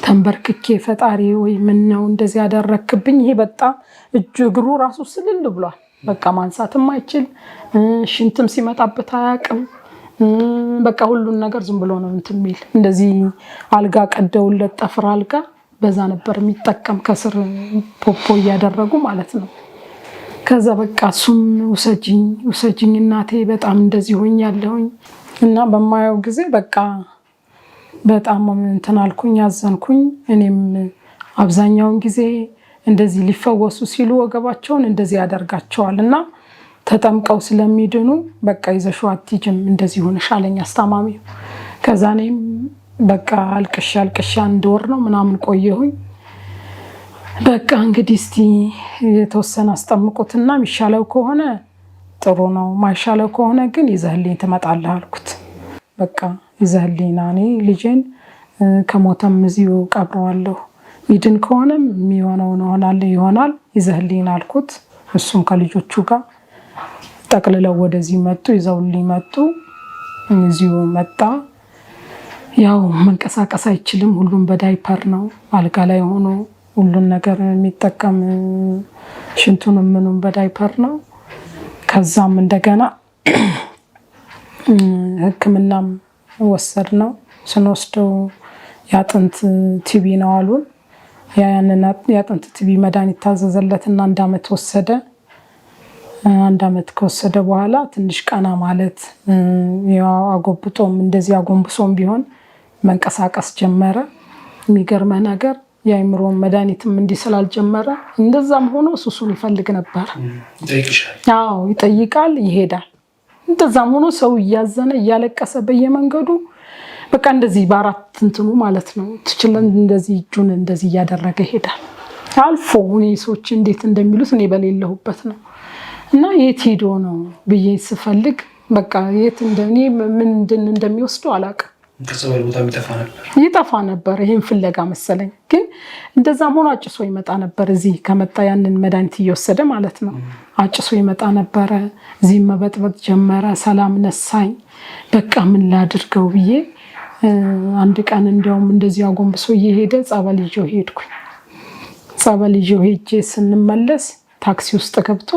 [SPEAKER 2] ተንበርክኬ ፈጣሪ ወይ ምን ነው እንደዚህ ያደረክብኝ? ይሄ በጣም እግሩ ራሱ ስልል ብሏል። በቃ ማንሳትም አይችል፣ ሽንትም ሲመጣበት አያውቅም። በቃ ሁሉን ነገር ዝም ብሎ ነው እንትን የሚል። እንደዚህ አልጋ ቀደውለት ጠፍር አልጋ በዛ ነበር የሚጠቀም ከስር ፖፖ እያደረጉ ማለት ነው። ከዛ በቃ እሱም ውሰጂኝ እናቴ በጣም እንደዚህ ሆኛለሁኝ እና በማየው ጊዜ በቃ በጣም እንትን አልኩኝ፣ አዘንኩኝ። እኔም አብዛኛውን ጊዜ እንደዚህ ሊፈወሱ ሲሉ ወገባቸውን እንደዚህ ያደርጋቸዋል እና ተጠምቀው ስለሚድኑ በቃ ይዘሽው አትሂጂም እንደዚህ ሆነሽ አለኝ አስታማሚው። ከዛ እኔም በቃ አልቅሻ 1 ወር ነው ምናምን ቆየሁኝ። በቃ እንግዲህ እስቲ የተወሰነ አስጠምቁትና የሚሻለው ከሆነ ጥሩ ነው፣ ማይሻለው ከሆነ ግን ይዘህልኝ ትመጣለህ አልኩት። በቃ ይዘህልኝ ና፣ እኔ ልጄን ከሞተም እዚሁ ቀብረዋለሁ፣ ሚድን ከሆነም የሚሆነውን ይሆናል፣ ይዘህልኝ አልኩት። እሱም ከልጆቹ ጋር ጠቅልለው ወደዚህ መጡ፣ ይዘውልኝ መጡ። እዚሁ መጣ። ያው መንቀሳቀስ አይችልም፣ ሁሉም በዳይፐር ነው፣ አልጋ ላይ ሆኖ ሁሉን ነገር የሚጠቀም ሽንቱንም ምኑም በዳይፐር ነው። ከዛም እንደገና ሕክምናም ወሰድ ነው። ስንወስደው የአጥንት ቲቢ ነው አሉን። ያንን የአጥንት ቲቢ መድኃኒት ታዘዘለትና 1 ዓመት ወሰደ። 1 ዓመት ከወሰደ በኋላ ትንሽ ቀና ማለት አጎብጦም እንደዚህ አጎንብሶም ቢሆን መንቀሳቀስ ጀመረ። የሚገርመህ ነገር የአይምሮ መድኃኒትም እንዲህ ስላልጀመረ እንደዛም ሆኖ ሱሱን ይፈልግ ነበር። ይጠይቃል፣ ይሄዳል። እንደዛም ሆኖ ሰው እያዘነ እያለቀሰ በየመንገዱ በቃ እንደዚህ በአራት እንትኑ ማለት ነው ትችለን እንደዚህ እጁን እንደዚህ እያደረገ ይሄዳል። አልፎ እኔ ሰዎች እንዴት እንደሚሉት እኔ በሌለሁበት ነው እና የት ሄዶ ነው ብዬ ስፈልግ በቃ የት ምን እንደሚወስደው አላውቅም። ይጠፋ ነበር። ይሄን ፍለጋ መሰለኝ። ግን እንደዛም ሆኖ አጭሶ ይመጣ ነበር። እዚህ ከመጣ ያንን መድኃኒት እየወሰደ ማለት ነው አጭሶ ይመጣ ነበረ። እዚህ መበጥበጥ ጀመረ። ሰላም ነሳኝ። በቃ ምን ላድርገው ብዬ አንድ ቀን እንዲያውም እንደዚህ አጎንብሶ እየሄደ ጸበል ይዤው ሄድኩኝ። ጸበል ይዤው ሄጄ ስንመለስ ታክሲ ውስጥ ገብቶ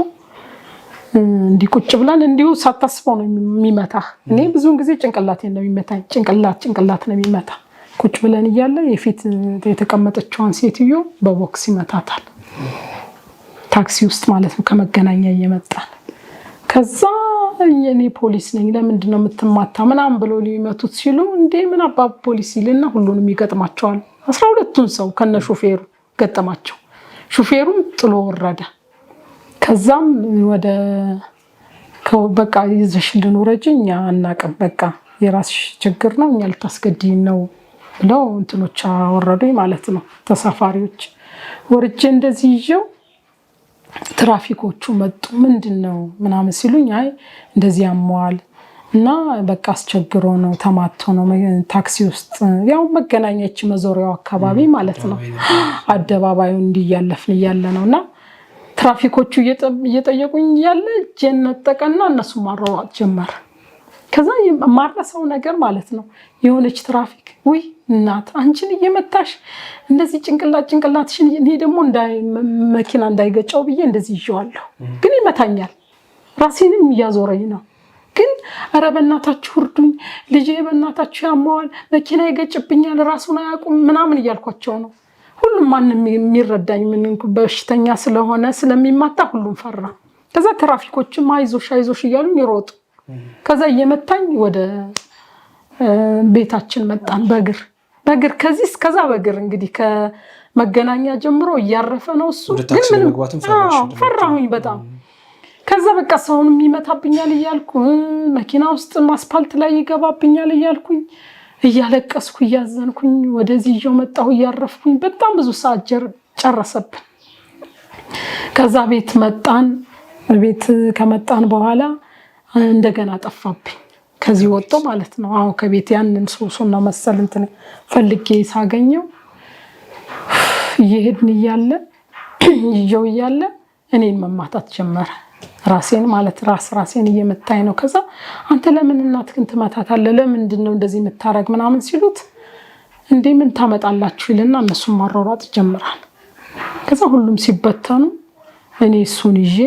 [SPEAKER 2] እንዲህ ቁጭ ብለን እንዲሁ ሳታስበው ነው የሚመታ። እኔ ብዙውን ጊዜ ጭንቅላቴን ነው የሚመታኝ። ጭንቅላት ነው የሚመታ። ቁጭ ብለን እያለ የፊት የተቀመጠችዋን ሴትዮ በቦክስ ይመታታል። ታክሲ ውስጥ ማለት ነው ከመገናኛ እየመጣን። ከዛ እኔ ፖሊስ ነኝ ለምንድን ነው የምትማታ ምናምን ብሎ ሊመቱት ሲሉ እንዴ ምን አባ ፖሊስ ይልና ሁሉንም ይገጥማቸዋል። 12ቱን ሰው ከነ ሹፌሩ ገጠማቸው። ሹፌሩም ጥሎ ወረደ። ከዛም ወደ በቃ ይዘሽልን ውረጂ፣ እኛ አናውቅም፣ በቃ የራስሽ ችግር ነው፣ እኛ ልታስገድይን ነው ብለው እንትኖች አወረዱኝ ማለት ነው። ተሳፋሪዎች ወርጄ እንደዚህ ይዤው ትራፊኮቹ መጡ። ምንድን ነው ምናምን ሲሉኝ አይ እንደዚህ ያመዋል እና በቃ አስቸግሮ ነው ተማቶ ነው ታክሲ ውስጥ ያው መገናኛች መዞሪያው አካባቢ ማለት ነው አደባባዩ እንዲያለፍን እያለ ነውና ትራፊኮቹ እየጠየቁኝ ያለ ጀነጠቀና እነሱ ማሯሯጥ ጀመረ። ከዛ ማረሰው ነገር ማለት ነው የሆነች ትራፊክ ውይ እናት አንቺን እየመታሽ እንደዚህ ጭንቅላትሽን እኔ ደግሞ መኪና እንዳይገጨው ብዬ እንደዚህ ይዤዋለሁ፣ ግን ይመታኛል፣ ራሴንም እያዞረኝ ነው። ግን ኧረ በእናታችሁ እርዱኝ፣ ልጄ በእናታችሁ ያመዋል፣ መኪና ይገጭብኛል፣ ራሱን አያውቁም ምናምን እያልኳቸው ነው። ሁሉም ማንም የሚረዳኝ ምን በሽተኛ ስለሆነ ስለሚማታ ሁሉም ፈራ። ከዛ ትራፊኮችም አይዞሽ እያሉኝ ይሮጡ። ከዛ እየመታኝ ወደ ቤታችን መጣን በእግር ከዚህ እስከዛ በእግር እንግዲህ መገናኛ ጀምሮ እያረፈ ነው እሱ። ግን ምንም ፈራሁኝ በጣም። ከዛ በቃ ሰውንም ይመታብኛል እያልኩ መኪና ውስጥ አስፓልት ላይ ይገባብኛል እያልኩኝ እያለቀስኩ እያዘንኩኝ ወደዚህ ይዤው መጣሁ እያረፍኩኝ። በጣም ብዙ ሰዓት ጨረሰብን። ከዛ ቤት መጣን። ቤት ከመጣን በኋላ እንደገና ጠፋብኝ። ከዚህ ወጥቶ ማለት ነው። አሁን ከቤት ያንን ሱሱና መሰል እንትን ፈልጌ ሳገኘው እየሄድን እያለ ይዤው እያለ እኔን መማታት ጀመረ። ራሴን ማለት ራሴን እየመታኝ ነው። ከዛ አንተ ለምን እናትህን ትመታታለህ? ለምንድን ነው እንደዚህ የምታረግ ምናምን ሲሉት እንዴ ምን ታመጣላችሁ ይልና እነሱን ማሯሯጥ ጀምራል። ከዛ ሁሉም ሲበተኑ እኔ እሱን ይዤ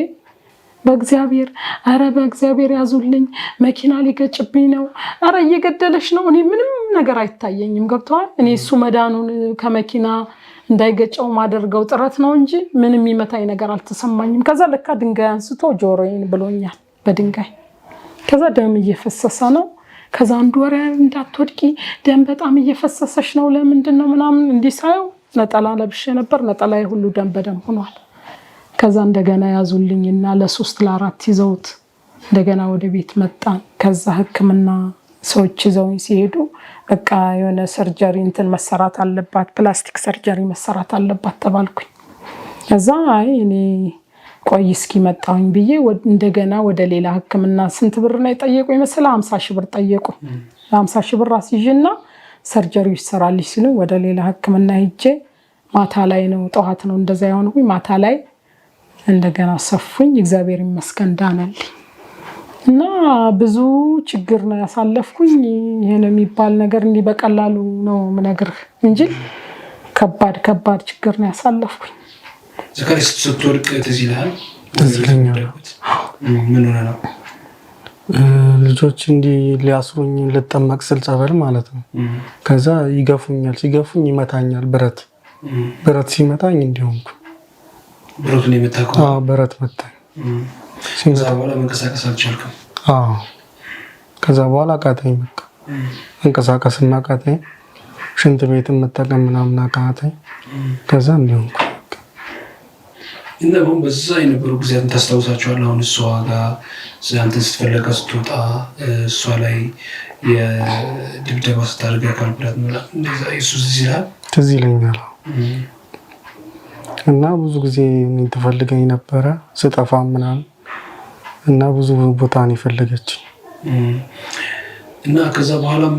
[SPEAKER 2] በእግዚአብሔር አረ በእግዚአብሔር ያዙልኝ፣ መኪና ሊገጭብኝ ነው፣ አረ እየገደለሽ ነው። እኔ ምንም ነገር አይታየኝም። ገብተዋል። እኔ እሱ መዳኑን ከመኪና እንዳይገጨው ማደርገው ጥረት ነው እንጂ ምንም የሚመታኝ ነገር አልተሰማኝም። ከዛ ለካ ድንጋይ አንስቶ ጆሮዬን ብሎኛል በድንጋይ። ከዛ ደም እየፈሰሰ ነው። ከዛ አንድ ወሬ እንዳትወድቂ ደም በጣም እየፈሰሰሽ ነው ለምንድን ነው ምናምን እንዲህ ሳየው ነጠላ ለብሼ ነበር። ነጠላዬ ሁሉ ደም በደም ሆኗል። ከዛ እንደገና ያዙልኝና ለ3 ለ4 ይዘውት እንደገና ወደ ቤት መጣን። ከዛ ሕክምና ሰዎች ይዘውኝ ሲሄዱ በቃ የሆነ ሰርጀሪ እንትን መሰራት አለባት፣ ፕላስቲክ ሰርጀሪ መሰራት አለባት ተባልኩኝ። ከዛ አይ እኔ ቆይ እስኪ መጣሁኝ ብዬ እንደገና ወደ ሌላ ሕክምና ስንት ብር ነው የጠየቁኝ መሰለህ? 50 ሺህ ብር ጠየቁ። 50 ሺህ ብር አስይዤና ሰርጀሪው ይሰራልሽ ሲሉ ወደ ሌላ ሕክምና ሄጄ ማታ ላይ ነው ጠዋት ነው እንደዛ የሆንኩኝ። ማታ ላይ እንደገና ሰፉኝ። እግዚአብሔር ይመስገን ዳነልኝ። እና ብዙ ችግር ነው ያሳለፍኩኝ። ይሄን የሚባል ነገር እንዲህ በቀላሉ ነው የምነግርህ እንጂ ከባድ ችግር ነው ያሳለፍኩኝ።
[SPEAKER 3] ዘካሪያስ ስትወድቅ ትዝ ይልሃል? ምን ሆነ ነው?
[SPEAKER 4] ልጆች እንዲህ ሊያስሩኝ ልጠመቅ ስል ጸበል ማለት ነው። ከዛ ይገፉኛል፣ ሲገፉኝ ይመታኛል። ብረት ሲመታኝ እንዲሆንኩ
[SPEAKER 3] ብረቱን የመታከው?
[SPEAKER 4] አዎ ብረት መታኝ።
[SPEAKER 3] ከዛ በኋላ መንቀሳቀስ አልቻልኩም?
[SPEAKER 4] አዎ ከዛ በኋላ አቃተኝ። በቃ እንቀሳቀስና አቃተኝ። ሽንት ቤትን መጠቀም ምናምን አቃተኝ። ከዛ እንዲሆንኩ
[SPEAKER 3] እና አሁን በዛ የነበሩ ጊዜያትን ታስታውሳቸዋለህ? አሁን እሷ ጋር አንተ ስትፈለጋ ስትወጣ እሷ ላይ የድብደባ ስታደርግ አካል ጉዳት እንደዛ እሱ ትዝ ይለኛል።
[SPEAKER 4] እና ብዙ ጊዜ ትፈልገኝ ነበረ ስጠፋ ምናምን እና ብዙ ቦታ ነው የፈለገችኝ።
[SPEAKER 3] እና ከዛ በኋላም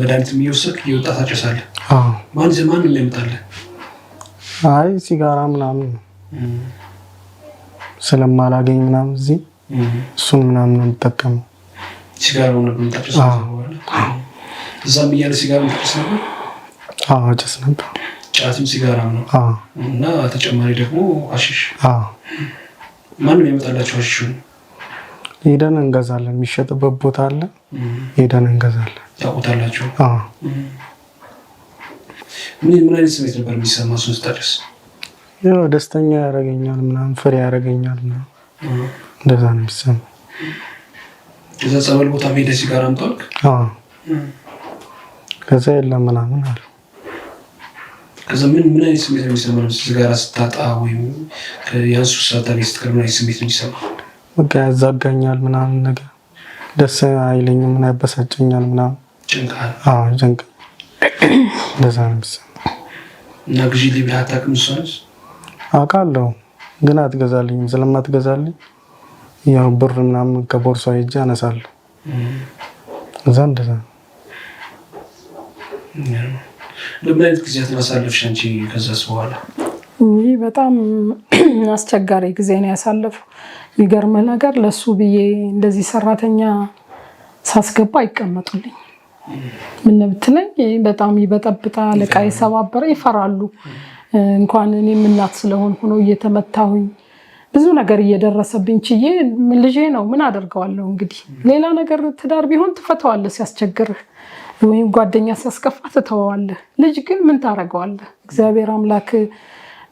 [SPEAKER 3] መድኃኒትም እየወሰድክ እየወጣ ታጨሳለህ?
[SPEAKER 4] አዎ።
[SPEAKER 3] ማን ነው የሚያመጣልህ?
[SPEAKER 4] አይ ሲጋራ ምናምን ስለማላገኝ ምናምን እዚህ እሱን ምናምን ነው የምጠቀመው።
[SPEAKER 3] ሲጋራውን ነበር የምታጨሰው? እዛም እያለ ሲጋራ የምታጨስ ነበር?
[SPEAKER 4] አዎ አጨስ ነበር።
[SPEAKER 3] ጫትም ሲጋራም ነው?
[SPEAKER 4] አዎ።
[SPEAKER 3] እና ተጨማሪ ደግሞ አሽሽ?
[SPEAKER 4] አዎ።
[SPEAKER 3] ማንም ያመጣላችሁ አሽሹን?
[SPEAKER 4] ሄደን እንገዛለን። የሚሸጥበት ቦታ አለ፣ ሄደን እንገዛለን።
[SPEAKER 3] ታውቁታላችሁ?
[SPEAKER 4] አዎ።
[SPEAKER 3] ምን አይነት ስሜት ነበር የሚሰማ እሱን ስታጨስ?
[SPEAKER 4] ያው ደስተኛ ያደርገኛል ምናምን፣ ፍሬ ያደርገኛል ምናምን፣ እንደዛ ነው የሚሰማው። ከዛ
[SPEAKER 3] ጸበል ቦታ ሄደህ ሲጋራ አምጣልክ?
[SPEAKER 4] አዎ። ከዛ የለም ምናምን አለ።
[SPEAKER 3] ከዛ ምን አይነት ስሜት ነው የሚሰማው? ሲጋራ ስታጣ ወይም ያንሱ ሳታገኝ ስትቀር ምን አይነት ስሜት ነው የሚሰማው?
[SPEAKER 4] በቃ ያዛጋኛል ምናምን ነገር፣ ደስ አይለኝም ምናምን፣ ያበሳጨኛል ምናምን።
[SPEAKER 3] ጭንቃል?
[SPEAKER 4] አዎ ጭንቅ፣ እንደዛ ነው የሚሰማው።
[SPEAKER 3] እና ግዢ ሊብላ አታውቅም? እሷንስ
[SPEAKER 4] አውቃለሁ ግን አትገዛልኝም። ስለማትገዛልኝ ያው ብር ምናምን ከቦርሷ ሄጄ አነሳለሁ። እዛ እንደዛ ነው።
[SPEAKER 3] ለምን አይነት ጊዜያትን አሳለፍሽ አንቺ ከዛስ በኋላ?
[SPEAKER 2] ይህ በጣም አስቸጋሪ ጊዜ ነው ያሳለፈው። የሚገርም ነገር ለሱ ብዬ እንደዚህ ሰራተኛ ሳስገባ አይቀመጡልኝ። ምን ብትለኝ በጣም ይበጠብጣል፣ ዕቃ ይሰባበረ፣ ይፈራሉ። እንኳን እኔም እናት ስለሆንኩ ነው እየተመታሁኝ ብዙ ነገር እየደረሰብኝ ችዬ ልጄ ነው ምን አደርገዋለሁ እንግዲህ። ሌላ ነገር ትዳር ቢሆን ትፈተዋለህ ሲያስቸግርህ፣ ወይም ጓደኛ ሲያስከፋ ትተዋለህ። ልጅ ግን ምን ታደርገዋለህ? እግዚአብሔር አምላክ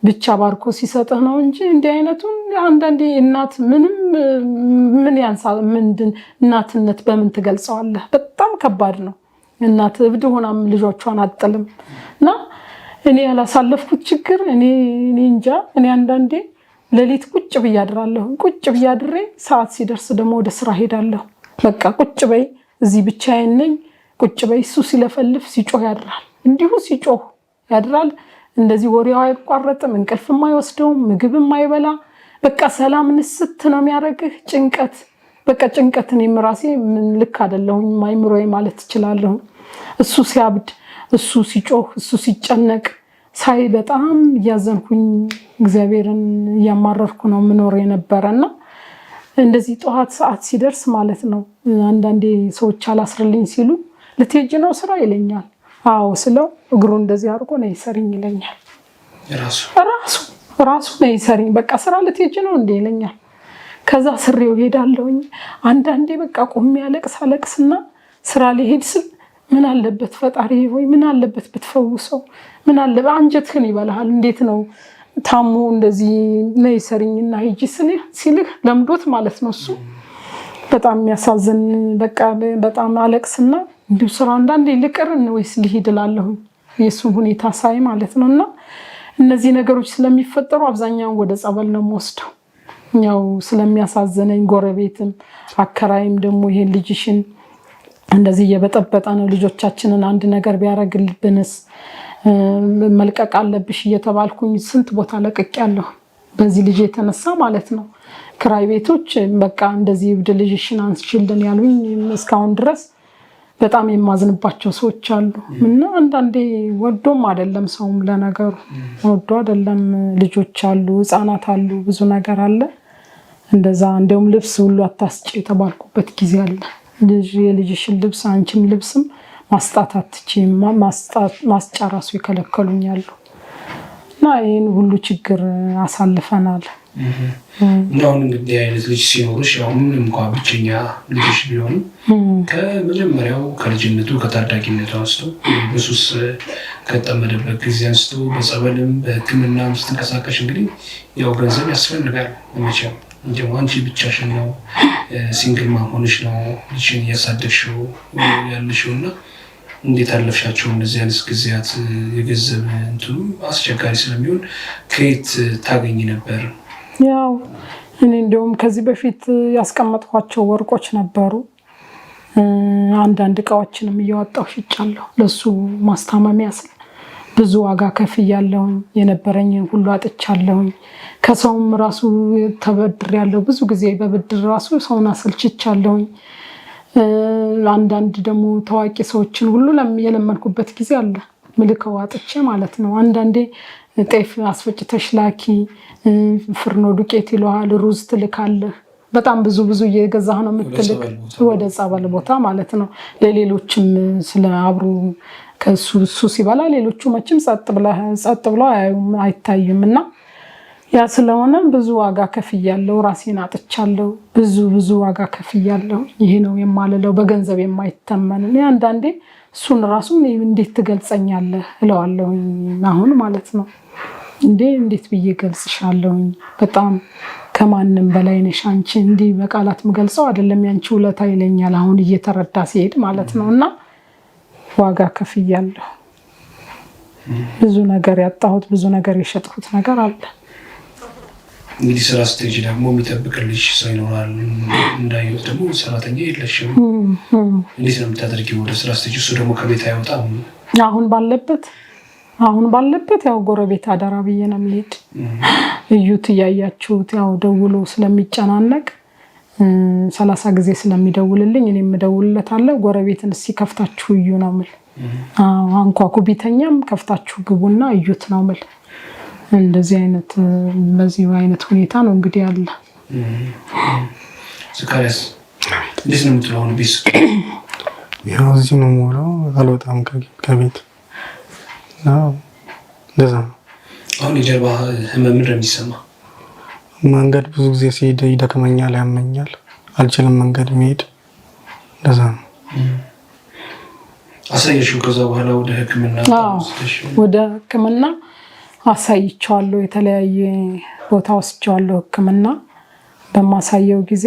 [SPEAKER 2] ብቻ ባርኮ ሲሰጥህ ነው እንጂ እንዲህ አይነቱን አንዳንዴ እናት ምን ያንሳ ምንድን እናትነት በምን ትገልጸዋለህ? በጣም ከባድ ነው። እናት እብድ ሆናም ልጆቿን አጥልም እና እኔ ያላሳለፍኩት ችግር እኔ እንጃ። እኔ አንዳንዴ ሌሊት ቁጭ ብዬ አድራለሁ። ቁጭ ብዬ አድሬ ሰዓት ሲደርስ ደግሞ ወደ ስራ ሄዳለሁ። በቃ ቁጭ በይ እዚህ ብቻዬን ነኝ ቁጭ በይ። እሱ ሲለፈልፍ ሲጮህ ያድራል። እንዲሁ ሲጮህ ያድራል። እንደዚህ ወሬው አይቋረጥም። እንቅልፍም አይወስደውም፣ ምግብም አይበላ። በቃ ሰላም ንስት ነው የሚያደርግህ። ጭንቀት በቃ ጭንቀት። እኔም ራሴ ምን ልክ አይደለሁም አይምሮዬ ማለት እችላለሁ። እሱ ሲያብድ፣ እሱ ሲጮህ፣ እሱ ሲጨነቅ ሳይ በጣም እያዘንኩኝ እግዚአብሔርን እያማረርኩ ነው ምኖር የነበረና እንደዚህ ጠዋት ሰዓት ሲደርስ ማለት ነው አንዳንዴ ሰዎች አላስርልኝ ሲሉ ልትሄጂ ነው ስራ ይለኛል። አዎ ስለው እግሩ እንደዚህ አድርጎ ነው ይሰሪኝ ይለኛል። ራሱ ነው ይሰሪኝ። በቃ ስራ ልትሄጂ ነው እንዴ ይለኛል። ከዛ ስሬው ሄዳለሁኝ። አንዳንዴ በቃ ቆሜ አለቅስና ስራ ሊሄድ ስል ምን አለበት ፈጣሪ ወይ ምን አለበት ብትፈውሰው፣ ምን አለበት አንጀትህን ይበላሃል። እንዴት ነው ታሙ እንደዚህ ነይ ሰሪኝና ሂጂ ሲልህ ለምዶት ማለት ነው። እሱ በጣም የሚያሳዝን በቃ በጣም አለቅስና እንዲሁ ስራ አንዳንዴ ልቅር ወይስ ልሂድ እላለሁ የእሱን ሁኔታ ሳይ ማለት ነው። እና እነዚህ ነገሮች ስለሚፈጠሩ አብዛኛውን ወደ ጸበል ነው የምወስደው። ያው ስለሚያሳዝነኝ ጎረቤትም አከራይም ደግሞ ይሄን ልጅሽን እንደዚህ እየበጠበጠ ነው ልጆቻችንን አንድ ነገር ቢያደርግልብንስ መልቀቅ አለብሽ እየተባልኩኝ ስንት ቦታ ለቅቄያለሁ በዚህ ልጅ የተነሳ ማለት ነው። ክራይ ቤቶች በቃ እንደዚህ እብድ ልጅሽን አንስችልን ያሉኝ እስካሁን ድረስ በጣም የማዝንባቸው ሰዎች አሉ። እና አንዳንዴ ወዶም አይደለም ሰውም ለነገሩ ወዶ አይደለም። ልጆች አሉ፣ ህፃናት አሉ፣ ብዙ ነገር አለ። እንደዛ እንደውም ልብስ ሁሉ አታስጭ የተባልኩበት ጊዜ አለ። የልጅሽን ልብስ አንቺም ልብስም ማስጣት አትችይም፣ ማስጫ ራሱ ይከለከሉኛል። እና ይህን ሁሉ ችግር አሳልፈናል።
[SPEAKER 3] አሁን እንግዲህ አይነት ልጅ ሲኖርሽ አሁን እንኳን ብቸኛ ልጅሽ ቢሆንም ከመጀመሪያው ከልጅነቱ ከታዳጊነቱ አንስቶ በሱስ ከጠመደበት ጊዜ አንስቶ በጸበልም በሕክምና ስትንቀሳቀሽ እንግዲህ ያው ገንዘብ ያስፈልጋል መቼም። እንደው አንቺ ብቻሽን ነው ሲንግል ማም ሆነሽ ነው ልጅሽን እያሳደግሽው ያለሽው እና እንዴት አለፍሻቸው እነዚህ አይነት ጊዜያት? የገንዘብ እንትኑ አስቸጋሪ ስለሚሆን ከየት ታገኝ ነበር?
[SPEAKER 2] ያው እኔ እንደውም ከዚህ በፊት ያስቀመጥኳቸው ወርቆች ነበሩ። አንዳንድ እቃዎችንም እያወጣሁ ሽጫለሁ። ለሱ ማስታመሚያ ስል ብዙ ዋጋ ከፍያለሁኝ። የነበረኝን ሁሉ አጥቻለሁኝ። ከሰውም ራሱ ተበድሬያለሁ። ብዙ ጊዜ በብድር ራሱ ሰውን አሰልችቻለሁኝ። አንዳንድ ደግሞ ታዋቂ ሰዎችን ሁሉ የለመንኩበት ጊዜ አለ። ምልከው አጥቼ ማለት ነው። አንዳንዴ ጤፍ አስፈጭተሽ ላኪ፣ ፍርኖ ዱቄት ይለዋል፣ ሩዝ ትልካለህ። በጣም ብዙ እየገዛህ ነው የምትልክ ወደ ጸበል ቦታ ማለት ነው። ለሌሎችም ስለ አብሩ ከሱ ሲበላ ሌሎቹ መቼም ጸጥ ብለው አይታዩም። እና ያ ስለሆነ ብዙ ዋጋ ከፍያለሁ። ራሴን አጥቻለሁ። ብዙ ዋጋ ከፍያለሁ። ይሄ ነው የማልለው በገንዘብ የማይተመን። እኔ አንዳንዴ እሱን ራሱ እንዴት ትገልጸኛለህ እለዋለሁ አሁን ማለት ነው። እንዴት ብዬ ገልጽሻለሁኝ? በጣም ከማንም በላይ ነሽ አንቺ። እንዲህ በቃላት ምገልጸው አይደለም። ያንቺ ውለታ ይለኛል አሁን እየተረዳ ሲሄድ ማለት ነው። እና ዋጋ ከፍያለሁ። ብዙ ነገር ያጣሁት፣ ብዙ ነገር የሸጥኩት ነገር አለ።
[SPEAKER 3] እንግዲህ ስራ ስትሄጂ ደግሞ የሚጠብቅልሽ ሰው ይኖራል። እንዳየሁት ደግሞ ሰራተኛ የለሽም። እንዴት ነው የምታደርጊው ወደ ስራ ስትሄጂ? እሱ ደግሞ ከቤት አይወጣም። አሁን ባለበት ያው ጎረቤት አደራ ብዬ ነው የምሄድ። እዩት እያያችሁት ያው ደውሎ ስለሚጨናነቅ 30 ጊዜ ስለሚደውልልኝ እኔ የምደውልለታለሁ። ጎረቤትን እስኪ ከፍታችሁ እዩ ነው የምል። አንኳኩ ቢተኛም ከፍታችሁ ግቡና እዩት ነው የምል። እንደዚህ አይነት በዚህ አይነት ሁኔታ ነው እንግዲህ ያለ። ዘካሪያስ እንዴት ነው የምትለው? ቢስ
[SPEAKER 4] ያው እዚህ ነው የምውለው፣ አልወጣም ከቤት ነው። እንደዛ ነው።
[SPEAKER 3] አሁን የጀርባ ህመም ምንድን ነው የሚሰማ?
[SPEAKER 4] መንገድ ብዙ ጊዜ ሲሄድ ይደክመኛል፣ ያመኛል፣ አልችልም መንገድ መሄድ። እንደዛ ነው።
[SPEAKER 3] አሳየሽው? ከዛ በኋላ ወደ ሕክምና
[SPEAKER 2] አሳይቼዋለሁ። የተለያየ ቦታ ወስጄዋለሁ ሕክምና። በማሳየው ጊዜ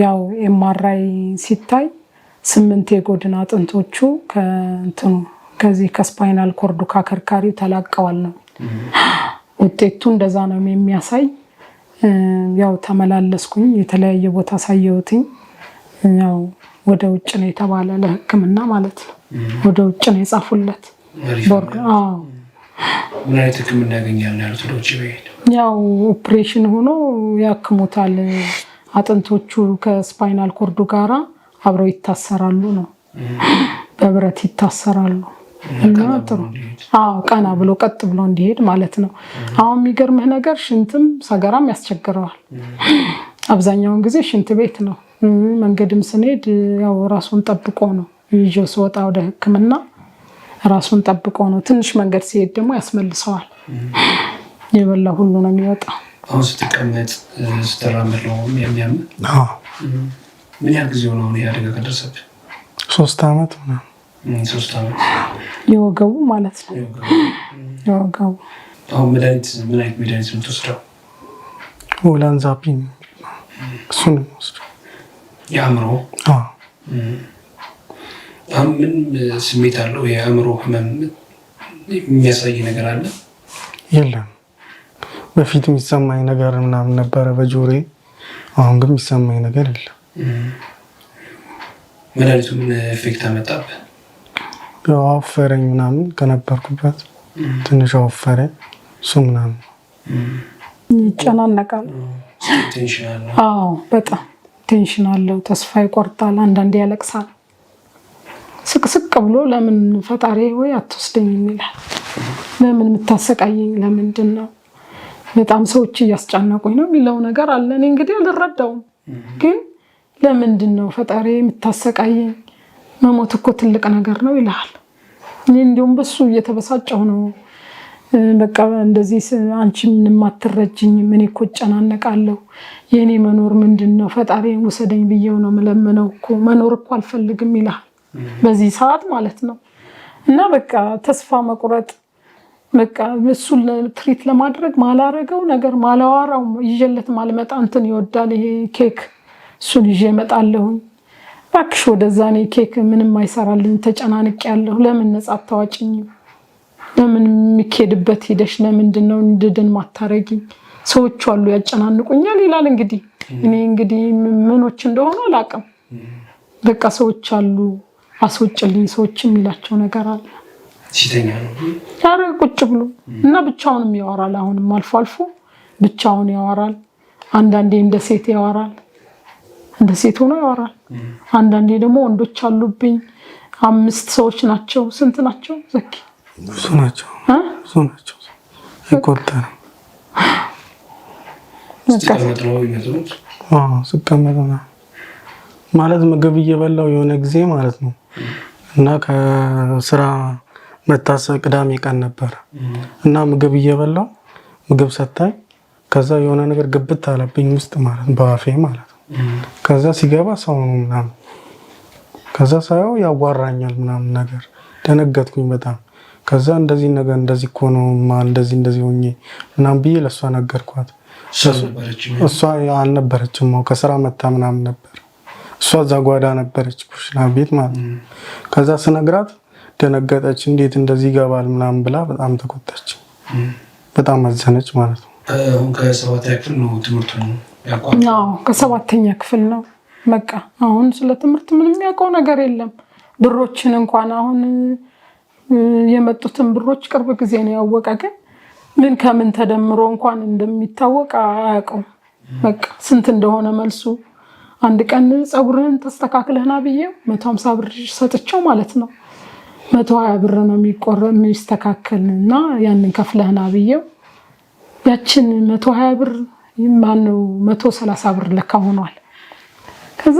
[SPEAKER 2] ያው ኤምአርአይ ሲታይ 8 የጎድን አጥንቶቹ ከዚህ ከስፓይናል ኮርዱ ካከርካሪው ተላቀዋል ነው ውጤቱ። እንደዛ ነው የሚያሳይ። ያው ተመላለስኩኝ የተለያየ ቦታ ሳየሁትኝ። ያው ወደ ውጭ ነው የተባለ ለሕክምና ማለት ነው። ወደ ውጭ ነው የጻፉለት ቦርድ።
[SPEAKER 3] ምን አይነት ሕክምና ያገኛል ያሉት ወደ ውጭ በሄድ?
[SPEAKER 2] ያው ኦፕሬሽን ሆኖ ያክሙታል። አጥንቶቹ ከስፓይናል ኮርዱ ጋራ አብረው ይታሰራሉ ነው፣ በብረት ይታሰራሉ እና ጥሩ ቀና ብሎ ቀጥ ብሎ እንዲሄድ ማለት ነው። አሁን የሚገርምህ ነገር ሽንትም ሰገራም ያስቸግረዋል። አብዛኛውን ጊዜ ሽንት ቤት ነው። መንገድም ስንሄድ ያው ራሱን ጠብቆ ነው ይዤው ስወጣ ወደ ሕክምና ራሱን ጠብቆ ነው። ትንሽ መንገድ ሲሄድ ደግሞ ያስመልሰዋል። የበላ ሁሉ ነው የሚወጣው።
[SPEAKER 3] አሁን ስትቀመጥ ስትራመድ ነው የሚያም? ምን ያህል ጊዜ ሆነ አሁን ይሄ አደጋ ከደረሰብህ?
[SPEAKER 4] 3 ዓመት ነው።
[SPEAKER 3] 3 ዓመት
[SPEAKER 2] የወገቡ ማለት ነው። የወገቡ
[SPEAKER 3] አሁን መድኃኒት ምን አይነት መድኃኒት ነው የምትወስደው?
[SPEAKER 4] ኦላንዛፒን እሱን ነው የምወስደው።
[SPEAKER 3] የአእምሮ አሁን ምን ስሜት አለው? የአእምሮ ህመም የሚያሳይ ነገር አለ?
[SPEAKER 4] የለም። በፊት የሚሰማኝ ነገር ምናምን ነበረ በጆሮዬ። አሁን ግን የሚሰማኝ ነገር የለም።
[SPEAKER 3] መድኃኒቱ ምን ኤፌክት አመጣብህ?
[SPEAKER 4] ያው አወፈረኝ ምናምን ከነበርኩበት ትንሽ አወፈረኝ። እሱ ምናምን
[SPEAKER 2] ይጨናነቃል።
[SPEAKER 3] ቴንሽን አለው?
[SPEAKER 2] አዎ በጣም ቴንሽን አለው። ተስፋ ይቆርጣል። አንዳንዴ ያለቅሳል። ስቅስቅ ብሎ ለምን ፈጣሪ ወይ አትወስደኝ ይላል። ለምን የምታሰቃየኝ ለምንድን ነው? በጣም ሰዎች እያስጨነቁኝ ነው የሚለው ነገር አለ። እኔ እንግዲህ አልረዳውም፣ ግን ለምንድን ነው ፈጣሪ የምታሰቃየኝ? መሞት እኮ ትልቅ ነገር ነው ይላል። እኔ እንዲሁም በሱ እየተበሳጨሁ ነው። በቃ እንደዚህ አንቺ ምንም አትረጅኝም፣ እኔ እኮ እጨናነቃለሁ። የእኔ መኖር ምንድን ነው? ፈጣሪን ውሰደኝ ብዬው ነው የምለምነው እኮ መኖር እኮ አልፈልግም ይላል በዚህ ሰዓት ማለት ነው። እና በቃ ተስፋ መቁረጥ፣ በቃ እሱን ትሪት ለማድረግ ማላረገው ነገር ማላዋራው ይዤለት ማልመጣ እንትን ይወዳል ይሄ ኬክ፣ እሱን ይዤ እመጣለሁኝ። እባክሽ ወደዛ እኔ ኬክ ምንም አይሰራልኝ፣ ተጨናንቄያለሁ። ለምን ነፃ አታዋጭኝም? ለምን የሚኬድበት ሂደሽ ለምንድን ነው እንድድን ማታረጊኝ? ሰዎች አሉ ያጨናንቁኛል ይላል። እንግዲህ ምኖች እንደሆነ አላውቅም። በቃ ሰዎች አሉ አስወጭልኝ ሰዎች የሚላቸው ነገር አለ።
[SPEAKER 3] ሲተኛ ነው
[SPEAKER 2] ዛሬ ቁጭ ብሎ እና ብቻውንም ያወራል። አሁንም አልፎ አልፎ ብቻውን ያወራል። አንዳንዴ እንደ ሴት ያወራል፣ እንደ ሴት ሆኖ ያወራል። አንዳንዴ ደግሞ ወንዶች አሉብኝ 5 ሰዎች ናቸው። ስንት ናቸው ዘኪ?
[SPEAKER 4] ብዙ ናቸው። ይቆጠራል። ስቀመጥ ማለት ምግብ እየበላው የሆነ ጊዜ ማለት ነው እና ከስራ መታሰብ ቅዳሜ ቀን ነበር እና ምግብ እየበላው ምግብ ሰጣኝ። ከዛ የሆነ ነገር ግብት አለብኝ ውስጥ ማለት በአፌ ማለት ነው። ከዛ ሲገባ ሰው ነው ምናምን። ከዛ ሳየው ያዋራኛል ምናምን ነገር ደነገጥኩኝ በጣም። ከዛ እንደዚህ ነገር እንደዚህ እኮ ነው እንደዚህ ሆኜ ምናምን ብዬ ለሷ ነገርኳት። እሷ አልነበረችም፣ ከስራ መታ ምናምን ነበር። እሷ እዛ ጓዳ ነበረች ኩሽና ቤት ማለት ነው። ከዛ ስነግራት ደነገጠች። እንዴት እንደዚህ ይገባል ምናምን ብላ በጣም ተቆጣች፣ በጣም አዘነች ማለት ነው።
[SPEAKER 3] አሁን ከ7ኛ ክፍል ነው ትምህርቱ ያቋረጠው?
[SPEAKER 2] አዎ ከ7ኛ ክፍል ነው። በቃ አሁን ስለ ትምህርት ምንም የሚያውቀው ነገር የለም። ብሮችን እንኳን አሁን የመጡትን ብሮች ቅርብ ጊዜ ነው ያወቀ፣ ግን ምን ከምን ተደምሮ እንኳን እንደሚታወቅ አያውቀውም። በቃ ስንት እንደሆነ መልሱ። አንድ ቀን ፀጉርህን ተስተካክለህና ብዬው 150 ብር ሰጥቼው ማለት ነው 120 ብር ነው የሚስተካከልና ያንን ከፍለህና ብዬው ያችን 120 ብር ማነው 130 ብር ለካ ሆኗል። ከዛ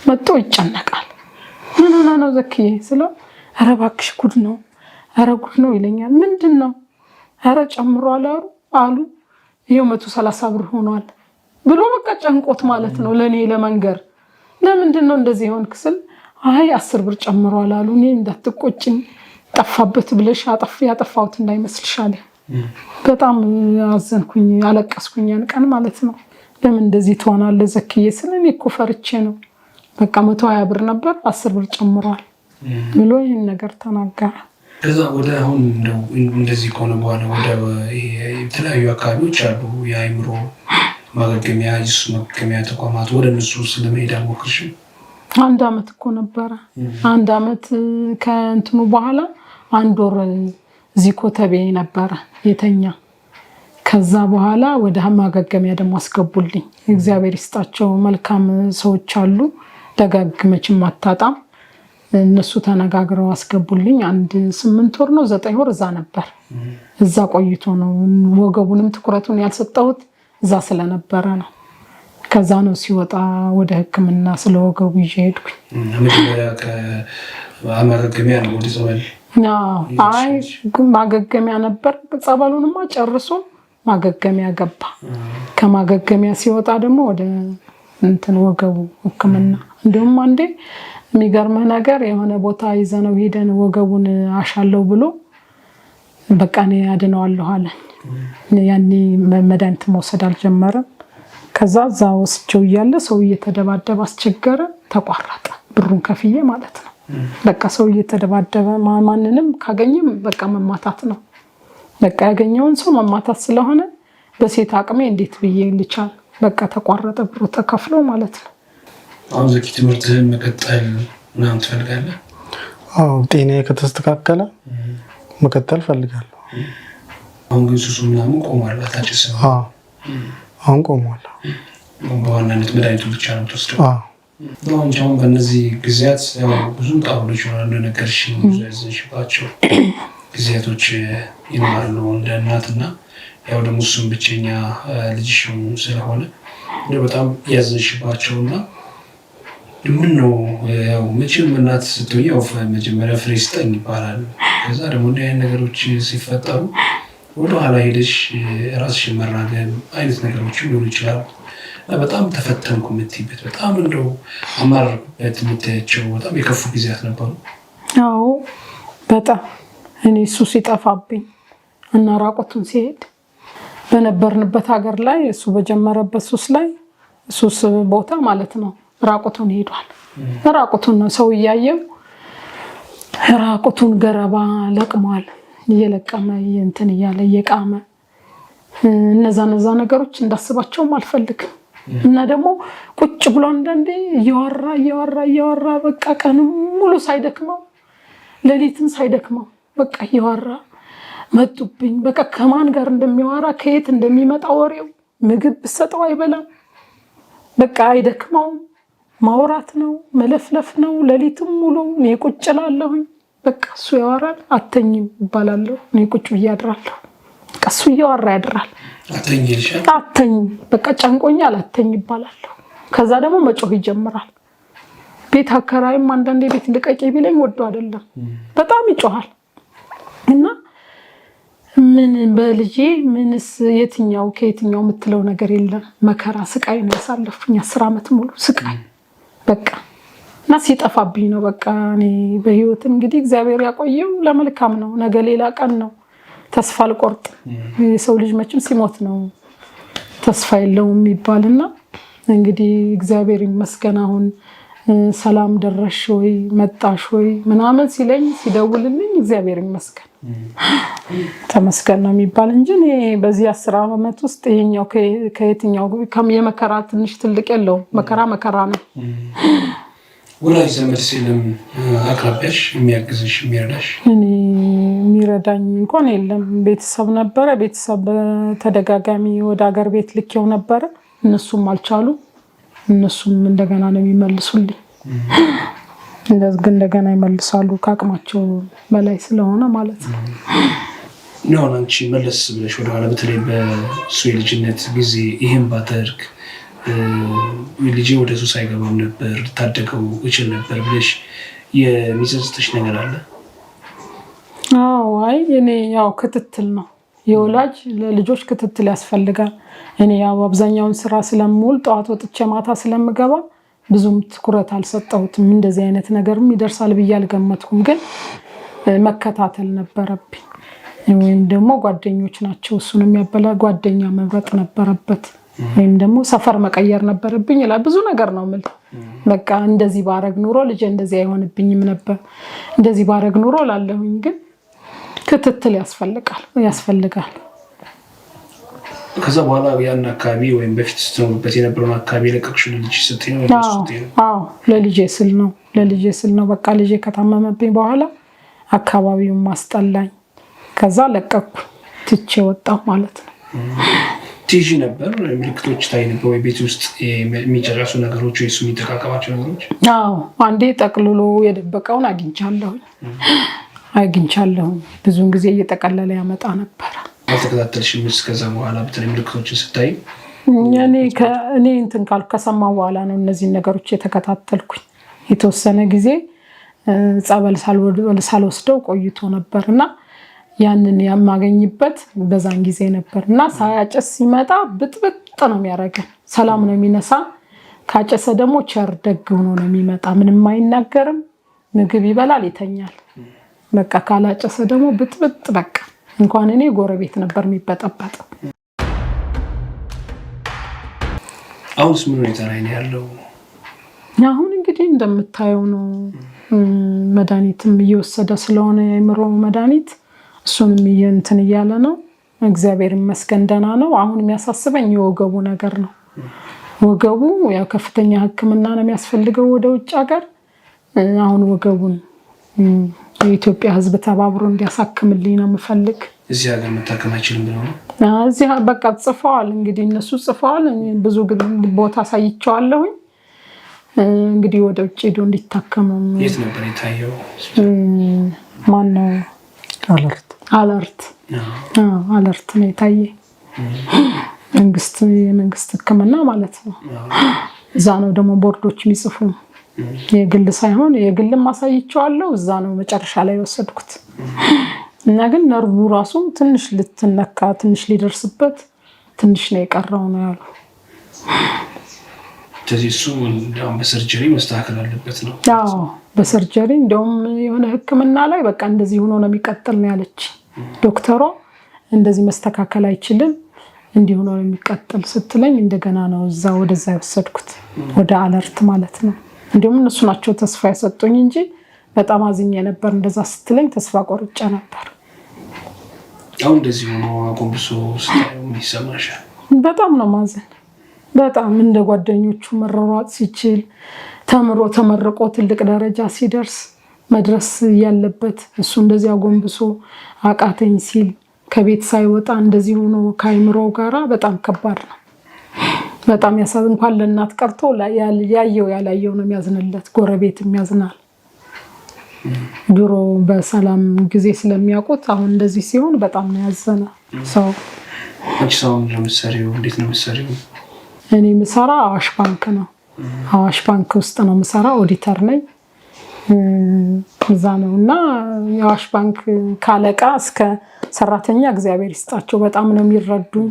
[SPEAKER 2] መጥቶ ይጨነቃል። ምን ሆነ ነው ዘኪዬ ስለው ኧረ እባክሽ ጉድ ነው፣ ኧረ ጉድ ነው ይለኛል። ምንድነው? ኧረ ጨምሯል አሉ ይሄው 130 ብር ሆኗል ብሎ በቃ ጨንቆት ማለት ነው ለኔ ለመንገር። ለምንድነው እንደዚህ ሆንክ ስል አይ 10 ብር ጨምሯል አሉ። እኔ እንዳትቆጭኝ ጠፋበት ብለሽ ያጠፋሁት እንዳይመስልሻል። በጣም አዘንኩኝ፣ አለቀስኩኝ ያን ቀን ማለት ነው። ለምን እንደዚህ ትሆናለህ ዘኪዬ ስል እኔ እኮ ፈርቼ ነው። በቃ 120 ብር ነበር 10 ብር ጨምሯል ብሎ ይሄን ነገር ተናገረ።
[SPEAKER 3] ከዛ ወደ አሁን እንደዚህ ከሆነ በኋላ ወደ የተለያዩ አካባቢዎች አሉ የአእምሮ ማገገሚያ የሱስ ማገገሚያ ተቋማት፣ ወደ እነሱ ስለመሄድ አልሞክርሽም?
[SPEAKER 2] 1 አመት እኮ ነበረ። 1 አመት ከእንትኑ በኋላ 1 ወር እዚህ ኮተቤ ነበረ የተኛ። ከዛ በኋላ ወደ ማገገሚያ ደግሞ አስገቡልኝ። እግዚአብሔር ይስጣቸው መልካም ሰዎች አሉ፣ ደጋግመችም አታጣም። እነሱ ተነጋግረው አስገቡልኝ። 8 ወር ነው 9 ወር እዛ ነበር። እዛ ቆይቶ ነው ወገቡንም ትኩረቱን ያልሰጠሁት እዛ ስለነበረ ነው። ከዛ ነው ሲወጣ ወደ ሕክምና ስለወገቡ ይዤ ሄድኩኝ።
[SPEAKER 3] መጀመሪያ ከማገገሚያ ነው ወደ ጸበል?
[SPEAKER 2] አይ ማገገሚያ ነበር። ጸበሉንማ ጨርሶ ማገገሚያ ገባ። ከማገገሚያ ሲወጣ ደግሞ ወደ እንትን ወገቡ ሕክምና። እንዲሁም አንዴ የሚገርመህ ነገር የሆነ ቦታ ይዘነው ሄደን ወገቡን አሻለው ብሎ በቃ እኔ አድነዋለሁ አለኝ። ያኔ መድኃኒት መውሰድ አልጀመረም። ከዛ እዛ ወስጄው እያለ ሰው እየተደባደበ አስቸገረ፣ ተቋረጠ። ብሩን ከፍዬ ማለት ነው። በቃ ሰው እየተደባደበ ማንንም ካገኘም በቃ መማታት ነው። በቃ ያገኘውን ሰው መማታት ስለሆነ በሴት አቅሜ እንዴት ብዬ ልቻል? በቃ ተቋረጠ፣ ብሩ ተከፍሎ ማለት ነው።
[SPEAKER 3] አሁን ዘኪ ትምህርትህን መቀጠል ምናምን ትፈልጋለህ?
[SPEAKER 4] አዎ ጤናዬ ከተስተካከለ መቀጠል ፈልጋለሁ።
[SPEAKER 3] አሁን ግን ሱሱ ምናምን ቆሟል? አታጭስ?
[SPEAKER 4] አሁን ቆሟል።
[SPEAKER 3] በዋናነት መድኃኒቱ ብቻ ነው የምትወስደው? አሁን በእነዚህ ጊዜያት ብዙ ጣውሎች ይሆናሉ፣ ነገርሽኝ፣ ብዙ ያዘንሽባቸው ጊዜያቶች ይኖራሉ እንደ እናትና ያው ደግሞ እሱም ብቸኛ ልጅሽ ስለሆነ በጣም ያዘንሽባቸውና ምን ነው ያው መቼም እናት ስትሆኝ ያው መጀመሪያ ፍሬ ስጠኝ ይባላል። ከዛ ደግሞ እንዲህ አይነት ነገሮች ሲፈጠሩ ወደኋላ ሄደሽ ራስሽን መራገም አይነት ነገሮች ሊሆኑ ይችላሉ። በጣም ተፈተንኩ የምትይበት በጣም እንደው አማርበት የምታያቸው በጣም የከፉ ጊዜያት ነበሩ?
[SPEAKER 2] አዎ በጣም እኔ እሱ ሲጠፋብኝ እና ራቆቱን ሲሄድ በነበርንበት ሀገር ላይ እሱ በጀመረበት ሱስ ላይ ሱስ ቦታ ማለት ነው ራቆቱን ሄዷል። ራቆቱን ነው ሰው እያየው ራቆቱን ገረባ ለቅሟል። እየለቀመ እንትን እያለ እየቃመ እነዛ ነገሮች እንዳስባቸውም አልፈልግም። እና ደግሞ ቁጭ ብሎ አንዳንዴ እያወራ በቃ ቀን ሙሉ ሳይደክመው ሌሊትን ሳይደክመው በቃ እያወራ መጡብኝ። በቃ ከማን ጋር እንደሚያወራ ከየት እንደሚመጣ ወሬው ምግብ ብሰጠው አይበላም። በቃ አይደክመውም። ማውራት ነው መለፍለፍ ነው። ሌሊትም ሙሉ እኔ ቁጭ እላለሁኝ። በቃ እሱ ያወራል፣ አተኝም ይባላለሁ። እኔ ቁጭ ብዬ አድራለሁ። በቃ እሱ እያወራ ያድራል። አተኝ በቃ ጨንቆኛል፣ አተኝ ይባላለሁ። ከዛ ደግሞ መጮህ ይጀምራል። ቤት አከራይም አንዳንዴ ቤት ልቀቂ ቢለኝ ወዶ አይደለም በጣም ይጮሃል። እና ምን በልጄ ምንስ የትኛው ከየትኛው የምትለው ነገር የለም። መከራ ስቃይ ነው ያሳለፍኩኝ 10 አመት ሙሉ ስቃይ በቃ። እና ሲጠፋብኝ ነው በቃ እኔ በህይወት እንግዲህ እግዚአብሔር ያቆየው ለመልካም ነው። ነገ ሌላ ቀን ነው። ተስፋ አልቆርጥ። የሰው ልጅ መቼም ሲሞት ነው ተስፋ የለውም የሚባልና እንግዲህ እግዚአብሔር ይመስገን አሁን ሰላም ደረሽ ወይ መጣሽ ወይ ምናምን ሲለኝ ሲደውልልኝ እግዚአብሔር ይመስገን ተመስገን ነው የሚባል እንጂ በዚህ 10 አመት ውስጥ ይሄኛው ከየትኛው የመከራ ትንሽ ትልቅ የለውም። መከራ ነው።
[SPEAKER 3] ወላጅ ዘመድ ሲልም አቅራቢያሽ የሚያግዝሽ የሚረዳሽ?
[SPEAKER 2] እኔ የሚረዳኝ እንኳን የለም። ቤተሰብ ነበረ። ቤተሰብ በተደጋጋሚ ወደ ሀገር ቤት ልኬው ነበረ። እነሱም አልቻሉ። እነሱም እንደገና ነው የሚመልሱልኝ። እንደገና ይመልሳሉ ከአቅማቸው በላይ ስለሆነ ማለት ነው።
[SPEAKER 3] ነው አንቺ መለስ ብለሽ ወደኋላ በተለይ በሱ የልጅነት ጊዜ ይሄን ባተርክ ልጄ ወደ ሱስ አይገባም ነበር ልታደገው እችል ነበር ብለሽ የሚጸጽትሽ ነገር አለ?
[SPEAKER 2] አዎ አይ እኔ ያው ክትትል ነው የወላጅ ለልጆች ክትትል ያስፈልጋል። እኔ ያው አብዛኛውን ስራ ስለምውል ጠዋት ወጥቼ ማታ ስለምገባ ብዙም ትኩረት አልሰጠሁትም። እንደዚህ አይነት ነገርም ይደርሳል ብዬ አልገመትኩም። ግን መከታተል ነበረብኝ። ወይም ደግሞ ጓደኞች ናቸው እሱን የሚያበላ ጓደኛ መብረጥ ነበረበት። ወይም ደግሞ ሰፈር መቀየር ነበረብኝ ይላል። ብዙ ነገር ነው የምልህ። በቃ እንደዚህ ባረግ ኑሮ ልጄ እንደዚህ አይሆንብኝም ነበር፣ እንደዚህ ባረግ ኑሮ ላለሁኝ ግን ክትትል ያስፈልጋል።
[SPEAKER 3] ከዛ በኋላ ያን አካባቢ ወይም በፊት ስትኖርበት የነበረውን አካባቢ ለቀቅሽው ልጅ ስትይ ነው?
[SPEAKER 2] አዎ ለልጄ ስል ነው። በቃ ልጄ ከታመመብኝ በኋላ አካባቢውን ማስጠላኝ። ከዛ ለቀቅኩ፣ ትቼ ወጣሁ ማለት ነው።
[SPEAKER 3] ትይዥ ነበር? ምልክቶች ታይ ነበር ወይ ቤት ውስጥ የሚጨረሱ ነገሮች ወይ እሱ የሚጠቃቀማቸው ነገሮች?
[SPEAKER 2] አዎ አንዴ ጠቅልሎ የደበቀውን አግኝቻለሁ። ብዙውን ጊዜ እየጠቀለለ ያመጣ ነበር።
[SPEAKER 3] አልተከታተልሽም እስከዛ በኋላ በተለይ ምልክቶችን ስታይ?
[SPEAKER 2] እኔ እንትን ካልኩ ከሰማሁ በኋላ ነው እነዚህን ነገሮች የተከታተልኩኝ። የተወሰነ ጊዜ ጸበል ሳልወስደው ቆይቶ ነበርና ያንን የማገኝበት በዛን ጊዜ ነበርና ሳያጨስ ሲመጣ ብጥብጥ ነው የሚያደርገን፣ ሰላም ነው የሚነሳ። ካጨሰ ደግሞ ቸር ደግ ሆኖ ነው የሚመጣ። ምንም አይናገርም፣ ምግብ ይበላል፣ ይተኛል። በቃ ካላጨሰ ደግሞ ብጥብጥ በቃ እንኳን እኔ ጎረቤት ነበር የሚበጠበጥ።
[SPEAKER 3] አሁንስ ምን ሁኔታ ላይ ነው ያለው?
[SPEAKER 2] አሁን እንግዲህ እንደምታየው ነው። መድኃኒትም እየወሰደ ስለሆነ የአእምሮ መድኃኒት እሱንም እንትን እያለ ነው። እግዚአብሔር ይመስገን ደህና ነው። አሁን የሚያሳስበኝ የወገቡ ነገር ነው። ወገቡ ያው ከፍተኛ ሕክምና ነው የሚያስፈልገው ወደ ውጭ ሀገር። አሁን ወገቡን የኢትዮጵያ ሕዝብ ተባብሮ እንዲያሳክምልኝ ነው የምፈልግ።
[SPEAKER 3] እዚህ ሀገር መታከም አይችልም ብለው ነው?
[SPEAKER 2] እዚህ በቃ ጽፈዋል፣ እንግዲህ እነሱ ጽፈዋል። ብዙ ቦታ አሳይቼዋለሁኝ። እንግዲህ ወደ ውጭ ሄዶ እንዲታከመው።
[SPEAKER 3] የት ነበር የታየው?
[SPEAKER 2] ማነው? አለርት ነው የታየ። የመንግስት ሕክምና ማለት ነው። እዛ ነው ደግሞ ቦርዶች የሚጽፉ፣ የግል ሳይሆን የግልም አሳይቼዋለሁ። እዛ ነው መጨረሻ ላይ የወሰድኩት እና ግን ነርቡ ራሱ ትንሽ ልትነካ ትንሽ ሊደርስበት ትንሽ ነው የቀረው ነው ያሉ።
[SPEAKER 3] ስለዚህ እሱ እንደውም በሰርጀሪ መስተካከል አለበት ነው?
[SPEAKER 2] አዎ በሰርጀሪ እንደውም የሆነ ሕክምና ላይ በቃ እንደዚህ ሆኖ ነው የሚቀጥል ነው ያለች ዶክተሯ። እንደዚህ መስተካከል አይችልም እንዲሁ ነው የሚቀጥል ስትለኝ እንደገና ነው ወደዛ የወሰድኩት፣ ወደ አለርት ማለት ነው። እንዲሁም እነሱ ናቸው ተስፋ ያሰጡኝ እንጂ በጣም አዝኜ ነበር። እንደዛ ስትለኝ ተስፋ ቆርጬ ነበር።
[SPEAKER 3] አሁን እንደዚህ ሆኖ አጎንብሶ ስታየው ምን ይሰማሻል?
[SPEAKER 2] በጣም ነው ማዘን። በጣም እንደ ጓደኞቹ መሯሯጥ ሲችል ተመርቆ ትልቅ ደረጃ ሲደርስ መድረስ ያለበት እሱ እንደዚህ አጎንብሶ አቃተኝ ሲል ከቤት ሳይወጣ እንደዚህ ሆኖ ከአይምሮ ጋራ በጣም ከባድ ነው። በጣም ያሳዝን። እንኳን ለእናት ቀርቶ ያላየው ነው የሚያዝንለት። ጎረቤትም ያዝናል። ድሮ በሰላም ጊዜ ስለሚያውቁት አሁን እንደዚህ ሲሆን በጣም ነው ያዘነ ሰው።
[SPEAKER 3] አንቺ ሰው ለምሳሌው እንዴት ነው የምትሰሪው?
[SPEAKER 2] እኔ የምሰራ አዋሽ ባንክ ነው። አዋሽ ባንክ ውስጥ ነው የምሰራ፣ ኦዲተር ነኝ እዛ ነው። እና የአዋሽ ባንክ ካለቃ እስከ ሰራተኛ እግዚአብሔር ይስጣቸው በጣም ነው የሚረዱኝ።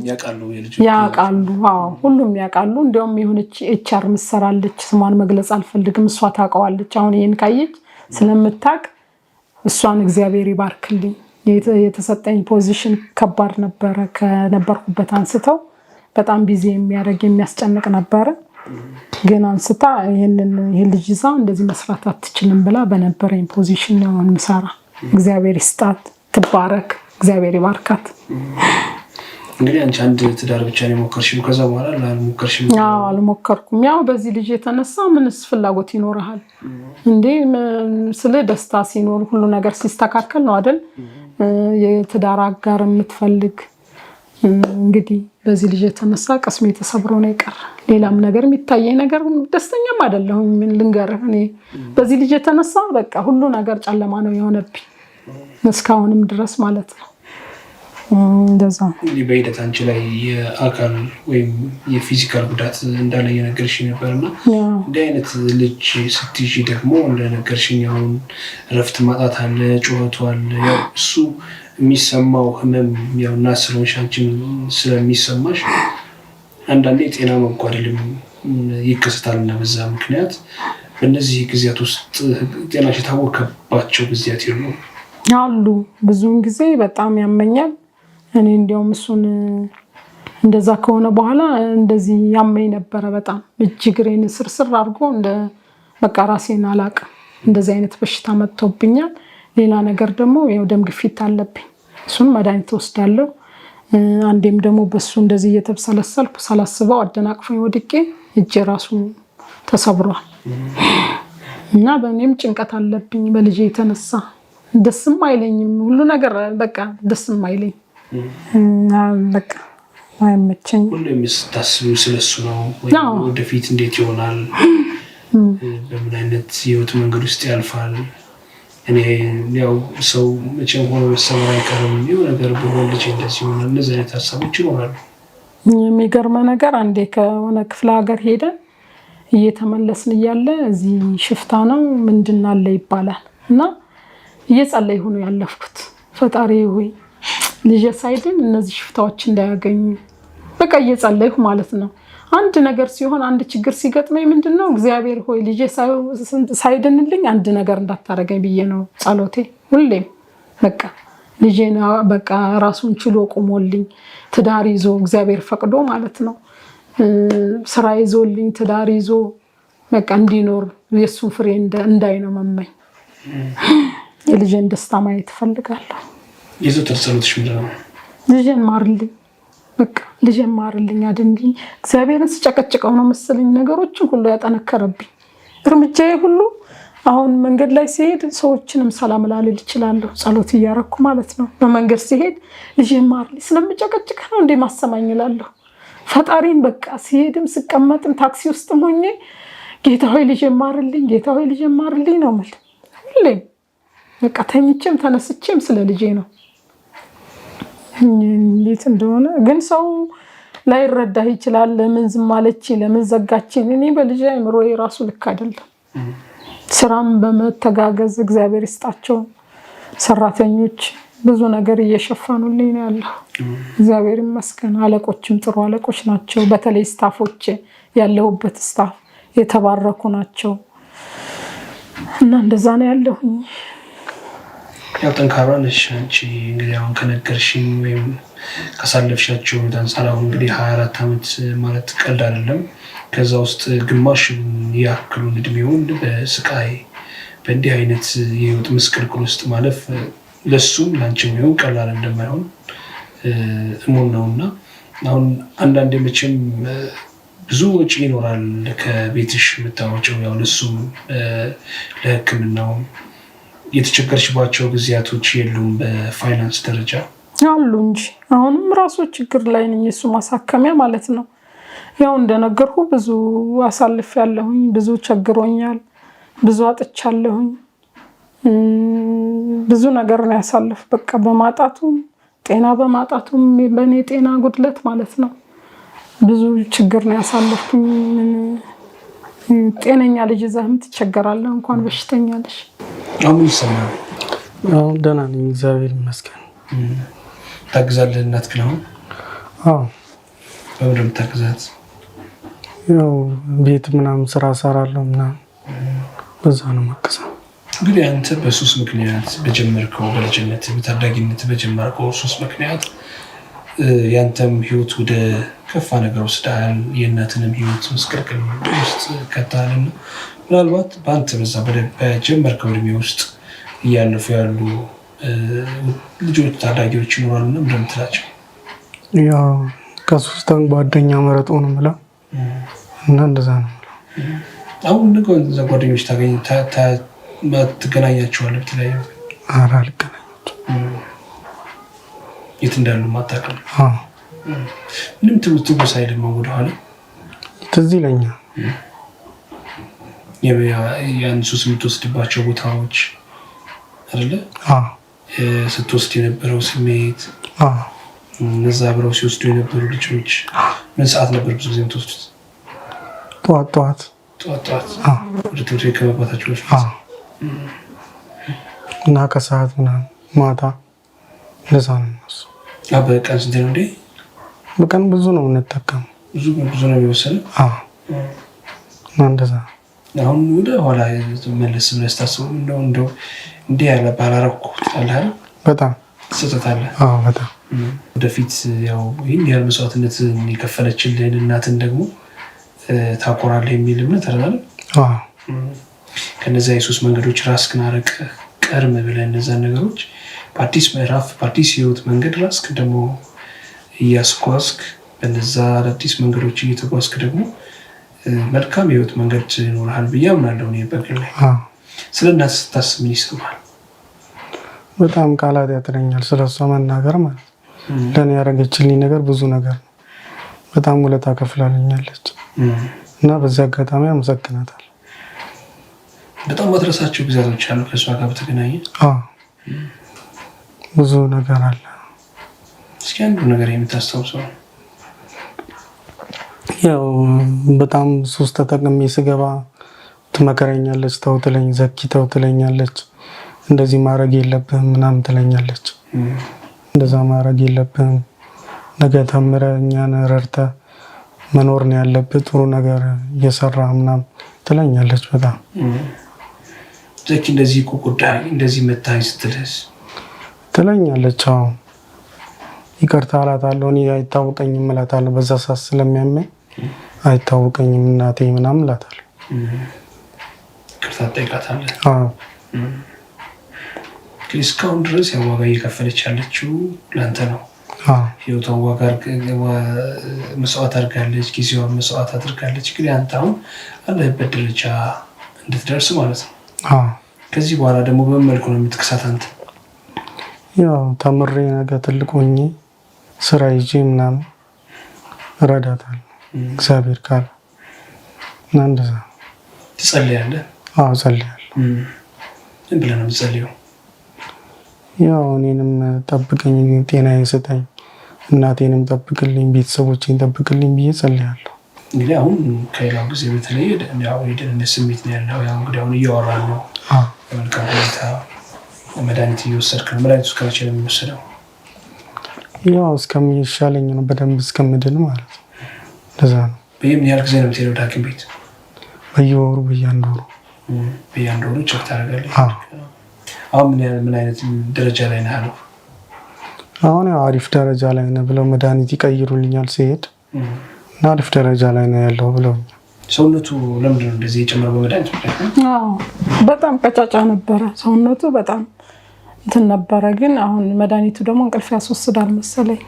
[SPEAKER 2] ያውቃሉ። አዎ ሁሉም ያውቃሉ። እንዲያውም የሆነች ኤችአር ምሰራለች፣ ስሟን መግለጽ አልፈልግም። እሷ ታውቀዋለች። አሁን ይሄን ካየች ስለምታውቅ እሷን እግዚአብሔር ይባርክልኝ። የተሰጠኝ ፖዚሽን ከባድ ነበረ። ከነበርኩበት አንስተው በጣም ቢዚ የሚያደርግ የሚያስጨንቅ ነበረ። ግን አንስታ ይሄን ልጅ ይዛ እንደዚህ መስራት አትችልም ብላ በነበረኝ ፖዚሽን ነው የምሰራ። እግዚአብሔር ይስጣት፣ ትባረክ፣ እግዚአብሔር ይባርካት።
[SPEAKER 3] እንግዲህ አንቺ አንድ ትዳር ብቻ ነው የሞከርሽው? ከዛ በኋላ አልሞከርሽም?
[SPEAKER 2] አዎ አልሞከርኩም። ያው በዚህ ልጅ የተነሳ ምንስ ፍላጎት ይኖርሃል እንዴ? ስለ ደስታ ሲኖር ሁሉ ነገር ሲስተካከል ነው አይደል የትዳር አጋር የምትፈልግ። እንግዲህ በዚህ ልጅ የተነሳ ቅስሜ ተሰብሮ ነው የቀረ። ሌላም ነገር የሚታየኝ ነገር ደስተኛም አይደለሁም። ምን ልንገርህ፣ እኔ በዚህ ልጅ የተነሳ በቃ ሁሉ ነገር ጨለማ ነው የሆነብኝ እስካሁንም ድረስ ማለት ነው። እንደዛ
[SPEAKER 3] እንግዲህ በሂደት አንቺ ላይ የአካል ወይም የፊዚካል ጉዳት እንዳለ እየነገርሽኝ ነበርና እንዲህ አይነት ልጅ ስትይዢ ደግሞ እንደነገርሽኝ አሁን እረፍት ማጣት አለ፣ ጩኸቱ አለ። ያው እሱ የሚሰማው ህመም ያው እና ስለሆንሽ አንቺም ስለሚሰማሽ አንዳንዴ ጤና መጓደልም ይከሰታል እና በዛ ምክንያት በእነዚህ ጊዜያት ውስጥ ጤናሽ የታወከባቸው ጊዜያት የሉ
[SPEAKER 2] አሉ? ብዙውን ጊዜ በጣም ያመኛል። እኔ እንዲያውም እሱን እንደዛ ከሆነ በኋላ እንደዚህ ያመኝ ነበረ በጣም እጅግሬን ስርስር አድርጎ በቃ ራሴን አላቅም። እንደዚህ አይነት በሽታ መጥቶብኛል። ሌላ ነገር ደግሞ ያው ደም ግፊት አለብኝ። እሱን መድኃኒት ወስዳለሁ። አንዴም ደግሞ በሱ እንደዚህ እየተብሰለሰልኩ ሳላስበው አደናቅፎኝ ወድቄ እጄ ራሱ ተሰብሯል እና በእኔም ጭንቀት አለብኝ በልጄ የተነሳ ደስም አይለኝም። ሁሉ ነገር በቃ ደስም አይለኝ በቃ አይመቸኝም።
[SPEAKER 3] ሁሌም ስታስቢው ስለሱ ነው ወይ? ወደፊት እንዴት ይሆናል? በምን አይነት የህይወት መንገድ ውስጥ ያልፋል? እኔ ያው ሰው መቼም ሆኖ መሰበር አይቀርም። የሆነ ነገር በሆን ልጅ እንደዚህ ይሆናል። እነዚህ አይነት ሀሳቦች ይኖራሉ።
[SPEAKER 2] የሚገርመ ነገር አንዴ ከሆነ ክፍለ ሀገር ሄደን እየተመለስን እያለ እዚህ ሽፍታ ነው ምንድን አለ ይባላል እና እየጸለይሁ ነው ያለፍኩት። ፈጣሪ ሆይ ልጄ ሳይድን እነዚህ ሽፍታዎች እንዳያገኙ በቃ እየጸለይሁ ማለት ነው። አንድ ነገር ሲሆን አንድ ችግር ሲገጥመኝ ምንድነው እግዚአብሔር ሆይ ልጄ ሳይድንልኝ አንድ ነገር እንዳታረገኝ ብዬ ነው ጸሎቴ ሁሌም። በቃ ልጄና በቃ ራሱን ችሎ ቆሞልኝ ትዳር ይዞ እግዚአብሔር ፈቅዶ ማለት ነው ስራ ይዞልኝ ትዳር ይዞ በቃ እንዲኖር የሱን ፍሬ እንዳይ ነው መመኝ። የልጄን ደስታ ማየት እፈልጋለሁ።
[SPEAKER 3] ይዞ ተጸሎትሽ ምንድነው?
[SPEAKER 2] ልጄን ማርልኝ በቃ ልጄን ማርልኝ አድንልኝ። እግዚአብሔርን ስጨቀጭቀው ነው መሰለኝ ነገሮችን ሁሉ ያጠነከረብኝ። እርምጃዬ ሁሉ አሁን መንገድ ላይ ሲሄድ ሰዎችንም ሰላም ላልል እችላለሁ ጸሎት እያረኩ ማለት ነው። በመንገድ ሲሄድ ልጄን ማርልኝ ስለምጨቀጭቅ ነው እንዴ ማሰማኝ እላለሁ ፈጣሪን። በቃ ሲሄድም ስቀመጥም ታክሲ ውስጥም ሆኜ ጌታ ሆይ ልጄን ማርልኝ፣ ጌታ ሆይ ልጄን ማርልኝ ነው የምልህ ሁሌም። በቃ ተኝቼም ተነስቼም ስለ ልጄ ነው። እንዴት እንደሆነ ግን ሰው ላይረዳህ ይችላል። ለምን ዝም አለች ለምን ዘጋችን? እኔ በልጄ አእምሮ የራሱ ልክ አይደለም። ስራም በመተጋገዝ እግዚአብሔር ይስጣቸው ሰራተኞች ብዙ ነገር እየሸፈኑልኝ ነው ያለው። እግዚአብሔር ይመስገን። አለቆችም ጥሩ አለቆች ናቸው። በተለይ ስታፎች ያለሁበት ስታፍ የተባረኩ ናቸው እና እንደዛ ነው ያለሁኝ።
[SPEAKER 3] ያው ጠንካራ ነሽ አንቺ። እንግዲህ አሁን ከነገርሽኝ ወይም ካሳለፍሻቸው አንፃር አሁን እንግዲህ 24 ዓመት ማለት ቀልድ አይደለም። ከዛ ውስጥ ግማሽ ያክሉን እድሜውን በስቃይ በእንዲህ አይነት የህይወት ምስቅልቅል ውስጥ ማለፍ ለሱም ላንቺም ይሁን ቀላል እንደማይሆን እሙን ነውና አሁን አንዳንዴ መቼም ብዙ ወጪ ይኖራል ከቤትሽ የምታወጪው። ያው ለሱም ለሕክምናው የተቸገርሽባቸው ጊዜያቶች የሉም በፋይናንስ ደረጃ?
[SPEAKER 2] አሉ እንጂ አሁንም ራሱ ችግር ላይ ነኝ። እሱ ማሳከሚያ ማለት ነው። ያው እንደነገርኩ ብዙ አሳልፍ ያለሁኝ፣ ብዙ ቸግሮኛል፣ ብዙ አጥቻለሁኝ፣ ብዙ ነገር ነው ያሳልፍ። በቃ በማጣቱም ጤና በማጣቱም በእኔ ጤና ጉድለት ማለት ነው ብዙ ችግር ነው ያሳልፍኩኝ። ጤነኛ ልጅ ይዘህም ትቸገራለህ እንኳን በሽተኛ ልጅ።
[SPEAKER 3] አሁን ይሰማል?
[SPEAKER 4] አሁን ደህና ነኝ እግዚአብሔር ይመስገን።
[SPEAKER 3] ታግዛለህ እናትህን አሁን?
[SPEAKER 4] አዎ።
[SPEAKER 3] በምንድን ነው የምታግዛት?
[SPEAKER 4] ያው ቤት ምናምን ስራ እሰራለሁ ምናምን በዛ ነው የማግዛት።
[SPEAKER 3] እንግዲህ አንተ በሱስ ምክንያት በጀመርከው በልጅነት በታዳጊነት በጀመርከው ሱስ ምክንያት ያንተም ህይወት ወደ ከፋ ነገር ወስደሃል። የእናትንም ህይወት ምስቅልቅል ውስጥ ከተሃልና ምናልባት በአንተ በዛ በጀመርከው እድሜ ውስጥ እያለፉ ያሉ ልጆች ታዳጊዎች ይኖራሉና ምንድን ነው የምትላቸው?
[SPEAKER 4] ያው ከሱስ ጓደኛ መረጡ ነው የምለው እና እንደዛ ነው የምለው።
[SPEAKER 3] አሁን እንደው እዛ ጓደኞች ትገናኛቸዋለህ? በተለያዩ?
[SPEAKER 4] ኧረ አልገናኛቸውም።
[SPEAKER 3] የት እንዳሉ ማታውቅም?
[SPEAKER 4] አዎ።
[SPEAKER 3] ምንም ትውስ አይልም ወደኋላ?
[SPEAKER 4] ትዝ ይለኛል።
[SPEAKER 3] ያን ሱስ የምትወስድባቸው ቦታዎች አይደለ?
[SPEAKER 4] አዎ።
[SPEAKER 3] ስትወስድ የነበረው ስሜት፣
[SPEAKER 4] አዎ።
[SPEAKER 3] እነዛ አብረው ሲወስዱ የነበሩ ልጆች ምን ሰዓት ነበር ብዙ ጊዜ የምትወስዱት?
[SPEAKER 4] ጠዋት ጠዋት
[SPEAKER 3] ወደ ትምህርት ቤት ከመግባታችሁ በፊት?
[SPEAKER 4] እና ከሰዓት ምናምን ማታ እንደዛ ነው እሱ።
[SPEAKER 3] በቀን ስንት ነው እንዴ?
[SPEAKER 4] በቀን ብዙ ነው የምንጠቀመው። ብዙ
[SPEAKER 3] ነው የሚወሰነው?
[SPEAKER 4] አዎ። እና እንደዛ
[SPEAKER 3] አሁን ወደ ኋላ መለስ ብለህ ስታስበው እንደው እንዲህ ያለ ባላረኩት አለ አይደል?
[SPEAKER 4] በጣም
[SPEAKER 3] ትሰጣለህ?
[SPEAKER 4] አዎ በጣም።
[SPEAKER 3] ወደፊት ያው ይህን ያህል መስዋዕትነት የከፈለችልህን እናትን ደግሞ ታቆራለህ የሚል እምነት አይደል?
[SPEAKER 4] አዎ።
[SPEAKER 3] ከነዚያ የሱስ መንገዶች ራስህን አርቀህ ከርም ብለህ እነዛን ነገሮች በአዲስ ምዕራፍ በአዲስ ህይወት መንገድ ራስክ ደግሞ እያስጓዝክ በነዛ አዳዲስ መንገዶች እየተጓዝክ ደግሞ መልካም ህይወት መንገድ ይኖርሃል ብዬ አምናለሁ። እኔ በግሌ ስለ እናትህ ስታስብ ምን ይሰማሃል?
[SPEAKER 4] በጣም ቃላት ያጥረኛል ስለሷ መናገር ማለት ለኔ ያደረገችልኝ ነገር ብዙ ነገር ነው። በጣም ውለታ ከፍላልኛለች እና በዚህ አጋጣሚ አመሰግናታለሁ።
[SPEAKER 3] በጣም ማትረሳቸው ጊዜያቶች አሉ ከሷ ጋር በተገናኘ?
[SPEAKER 4] ብዙ ነገር አለ።
[SPEAKER 3] እስኪ አንዱ ነገር የምታስታውሰው?
[SPEAKER 4] ያው በጣም ሱስ ተጠቅሜ ስገባ ትመከረኛለች፣ ተው ትለኝ፣ ዘኪ ተው ትለኛለች፣ እንደዚህ ማድረግ የለብህም ምናምን ትለኛለች። እንደዛ ማድረግ የለብህም፣ ነገ ተምረህ እኛን ረድተህ መኖር ነው ያለብህ፣ ጥሩ ነገር እየሰራ ምናምን ትለኛለች። በጣም
[SPEAKER 3] ዘኪ እንደዚህ እኮ ጉዳይ እንደዚህ መታኝ ስትልስ
[SPEAKER 4] ትለኛለች። አዎ ይቅርታ እላታለሁ። እኔ አይታወቀኝም እላታለሁ። በዛ ሰዓት ስለሚያመኝ አይታወቀኝም እናቴ ምናምን እላታለሁ።
[SPEAKER 3] ይቅርታ ትጠይቃታለህ?
[SPEAKER 4] አዎ።
[SPEAKER 3] እስካሁን ድረስ ያው ዋጋ እየከፈለች ያለችው ለአንተ ነው። ህይወቷን ዋጋ መስዋዕት አድርጋለች፣ ጊዜዋን መስዋዕት አድርጋለች። ግን አንተ አሁን አለህበት ደረጃ እንድትደርስ ማለት ነው። ከዚህ በኋላ ደግሞ በምን መልኩ ነው የምትክሳት አንተ?
[SPEAKER 4] ያው ተምሬ ነገ ትልቅ ሆኜ ስራ ይዤ ምናምን እረዳታለሁ እግዚአብሔር ካለ እና እንደዛ።
[SPEAKER 3] ትጸልያለህ?
[SPEAKER 4] አዎ እጸልያለሁ።
[SPEAKER 3] ምን ብለህ ነው የምትጸልየው?
[SPEAKER 4] ያው እኔንም ጠብቀኝ፣ ጤናዬን ስጠኝ፣ እናቴንም ጠብቅልኝ፣ ቤተሰቦቼን ጠብቅልኝ ብዬ ጸልያለሁ።
[SPEAKER 3] እንግዲህ አሁን ከሌላው ጊዜ በተለየ ያው የደህንነት ስሜት ነው ያለው። ያው እንግዲህ አሁን እያወራን ነው። በመልካም ሁኔታ መድኃኒት እየወሰድክ ነው። መድኃኒቱ እስከ መቼ ነው የሚወሰደው?
[SPEAKER 4] ያው እስከሚሻለኝ ነው፣ በደንብ እስከምድን ማለት ነው። እንደዛ ነው።
[SPEAKER 3] በየምን ያህል ጊዜ ነው የምትሄደው ወደ ሐኪም ቤት?
[SPEAKER 4] በየወሩ በየአንድ ወሩ።
[SPEAKER 3] በየአንድ ወሩ ቼክ ታደርጋለህ? አሁን ምን አይነት ደረጃ ላይ ነህ አለው?
[SPEAKER 4] አሁን ያው አሪፍ ደረጃ ላይ ነህ ብለው መድኃኒት ይቀይሩልኛል ሲሄድ እና አሪፍ ደረጃ ላይ ነው ያለው ብለውኛል።
[SPEAKER 3] ሰውነቱ ለምንድን ነው እንደዚህ የጨመረው በመድኃኒቱ ምክንያት?
[SPEAKER 2] በጣም ቀጫጫ ነበረ ሰውነቱ፣ በጣም እንትን ነበረ። ግን አሁን መድኃኒቱ ደግሞ እንቅልፍ ያስወስዳል መሰለኝ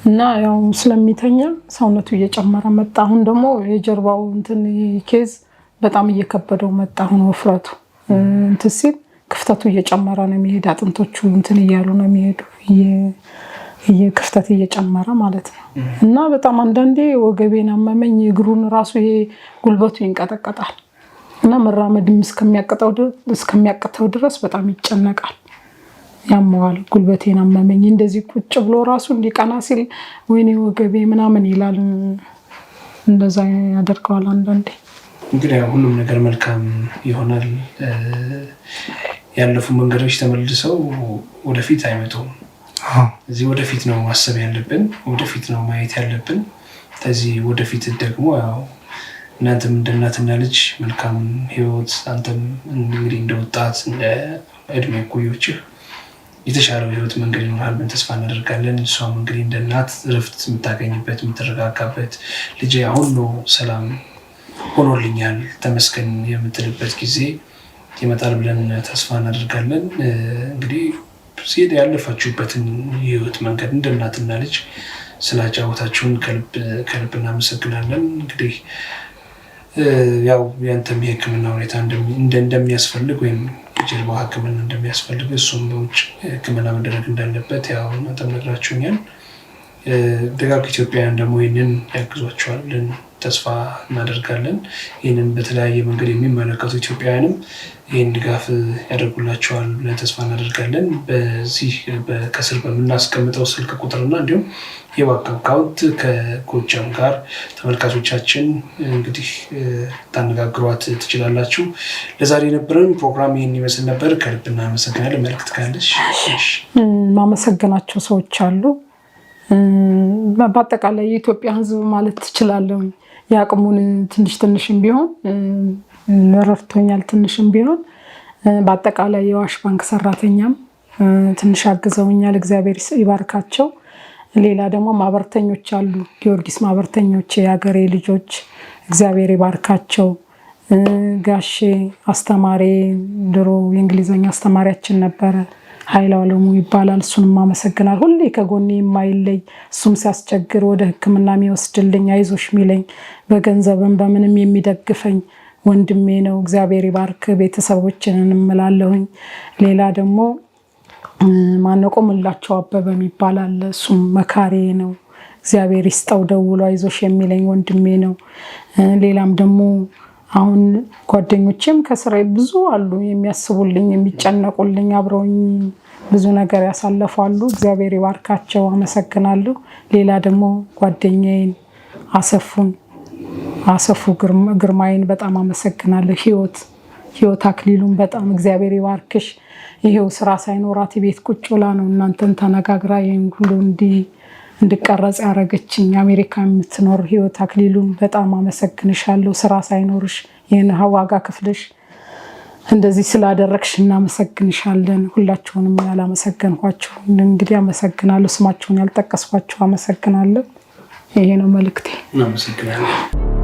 [SPEAKER 2] እና ያው ስለሚተኛ ሰውነቱ እየጨመረ መጣ። አሁን ደግሞ የጀርባው እንትን ኬዝ በጣም እየከበደው መጣ። አሁን ወፍረቱ እንትን ሲል ክፍተቱ እየጨመረ ነው የሚሄድ። አጥንቶቹ እንትን እያሉ ነው የሚሄዱ፣ ክፍተት እየጨመረ ማለት ነው። እና በጣም አንዳንዴ ወገቤን አመመኝ፣ እግሩን ራሱ ይሄ ጉልበቱ ይንቀጠቀጣል እና መራመድም እስከሚያቅተው ድረስ በጣም ይጨነቃል፣ ያመዋል። ጉልበቴን አመመኝ እንደዚህ ቁጭ ብሎ ራሱ እንዲቀና ሲል ወይኔ ወገቤ ምናምን ይላል። እንደዛ ያደርገዋል አንዳንዴ።
[SPEAKER 3] እንግዲህ ሁሉም ነገር መልካም ይሆናል። ያለፉ መንገዶች ተመልሰው ወደፊት አይመጡም። እዚህ ወደፊት ነው ማሰብ ያለብን፣ ወደፊት ነው ማየት ያለብን። ከዚህ ወደፊት ደግሞ ያው እናንተም እንደ እናትና ልጅ መልካም ህይወት፣ አንተም እንግዲህ እንደ ወጣት እንደ እድሜ እኩዮችህ የተሻለው ህይወት መንገድ ይኖርሃል ብለን ተስፋ እናደርጋለን። እሷም እንግዲህ እንደ እናት እረፍት የምታገኝበት የምትረጋጋበት፣ ልጄ አሁን ነው ሰላም ሆኖልኛል ተመስገን የምትልበት ጊዜ ይመጣል ብለን ተስፋ እናደርጋለን። እንግዲህ ሲሄድ ያለፋችሁበትን የህይወት መንገድ እንደ እናትና ልጅ ስላጫወታችሁን ከልብ እናመሰግናለን። እንግዲህ ያው ያንተም የህክምና ሁኔታ እንደሚያስፈልግ ወይም የጀርባ ህክምና እንደሚያስፈልግ እሱም በውጭ ህክምና መደረግ እንዳለበት ያው እናንተም ነግራችሁኛል። ደጋግ ኢትዮጵያውያን ደግሞ ይህንን ያግዟቸዋል ብለን ተስፋ እናደርጋለን። ይህንን በተለያየ መንገድ የሚመለከቱ ኢትዮጵያውያንም ይህን ድጋፍ ያደርጉላቸዋል ብለን ተስፋ እናደርጋለን። በዚህ ከስር በምናስቀምጠው ስልክ ቁጥርና እንዲሁም የባንክ አካውንት ከጎጃም ጋር ተመልካቾቻችን እንግዲህ ታነጋግሯት ትችላላችሁ። ለዛሬ የነበረን ፕሮግራም ይህን ይመስል ነበር። ከልብ እናመሰግናለን። መልዕክት ካለሽ?
[SPEAKER 2] ማመሰግናቸው ሰዎች አሉ። በአጠቃላይ የኢትዮጵያ ህዝብ ማለት ትችላለሁ። የአቅሙን ትንሽም ቢሆን ረድቶኛል፣ ትንሽም ቢሆን። በአጠቃላይ የአዋሽ ባንክ ሰራተኛም ትንሽ አግዘውኛል፣ እግዚአብሔር ይባርካቸው። ሌላ ደግሞ ማህበርተኞች አሉ፣ ጊዮርጊስ ማህበርተኞች፣ የሀገሬ ልጆች እግዚአብሔር ይባርካቸው። ጋሼ አስተማሪ ድሮ የእንግሊዘኛ አስተማሪያችን ነበረ ኃይለ ዓለሙ ይባላል። እሱንም አመሰግናለሁ። ሁሌ ከጎኔ የማይለይ እሱም ሲያስቸግር ወደ ሕክምና የሚወስድልኝ አይዞሽ ሚለኝ በገንዘብም በምንም የሚደግፈኝ ወንድሜ ነው። እግዚአብሔር ይባርክ። ቤተሰቦችንን እምላለሁኝ። ሌላ ደግሞ ማነቆምላቸው አበበ ይባላል። እሱም መካሬ ነው። እግዚአብሔር ይስጠው። ደውሎ አይዞሽ የሚለኝ ወንድሜ ነው። ሌላም ደግሞ አሁን ጓደኞቼም ከስራዬ ብዙ አሉ የሚያስቡልኝ የሚጨነቁልኝ አብረውኝ ብዙ ነገር ያሳለፋሉ። እግዚአብሔር ይባርካቸው። አመሰግናለሁ። ሌላ ደግሞ ጓደኛዬን አሰፉ ግርማዬን በጣም አመሰግናለሁ። ህይወት አክሊሉን በጣም እግዚአብሔር ይባርክሽ። ይሄው ስራ ሳይኖራት ቤት ቁጭ ብላ ነው እናንተን ተነጋግራ ይሄን ሁሉ እንድቀረጽ ያደረገችኝ አሜሪካ የምትኖር ህይወት አክሊሉን በጣም አመሰግንሻለሁ። ስራ ሳይኖርሽ ይህን ዋጋ ክፍልሽ እንደዚህ ስላደረግሽ እናመሰግንሻለን። ሁላችሁንም ያላመሰገንኳችሁ እንግዲህ አመሰግናለሁ። ስማችሁን ያልጠቀስኳችሁ አመሰግናለሁ። ይሄ ነው መልእክቴ።
[SPEAKER 3] እናመሰግናለሁ።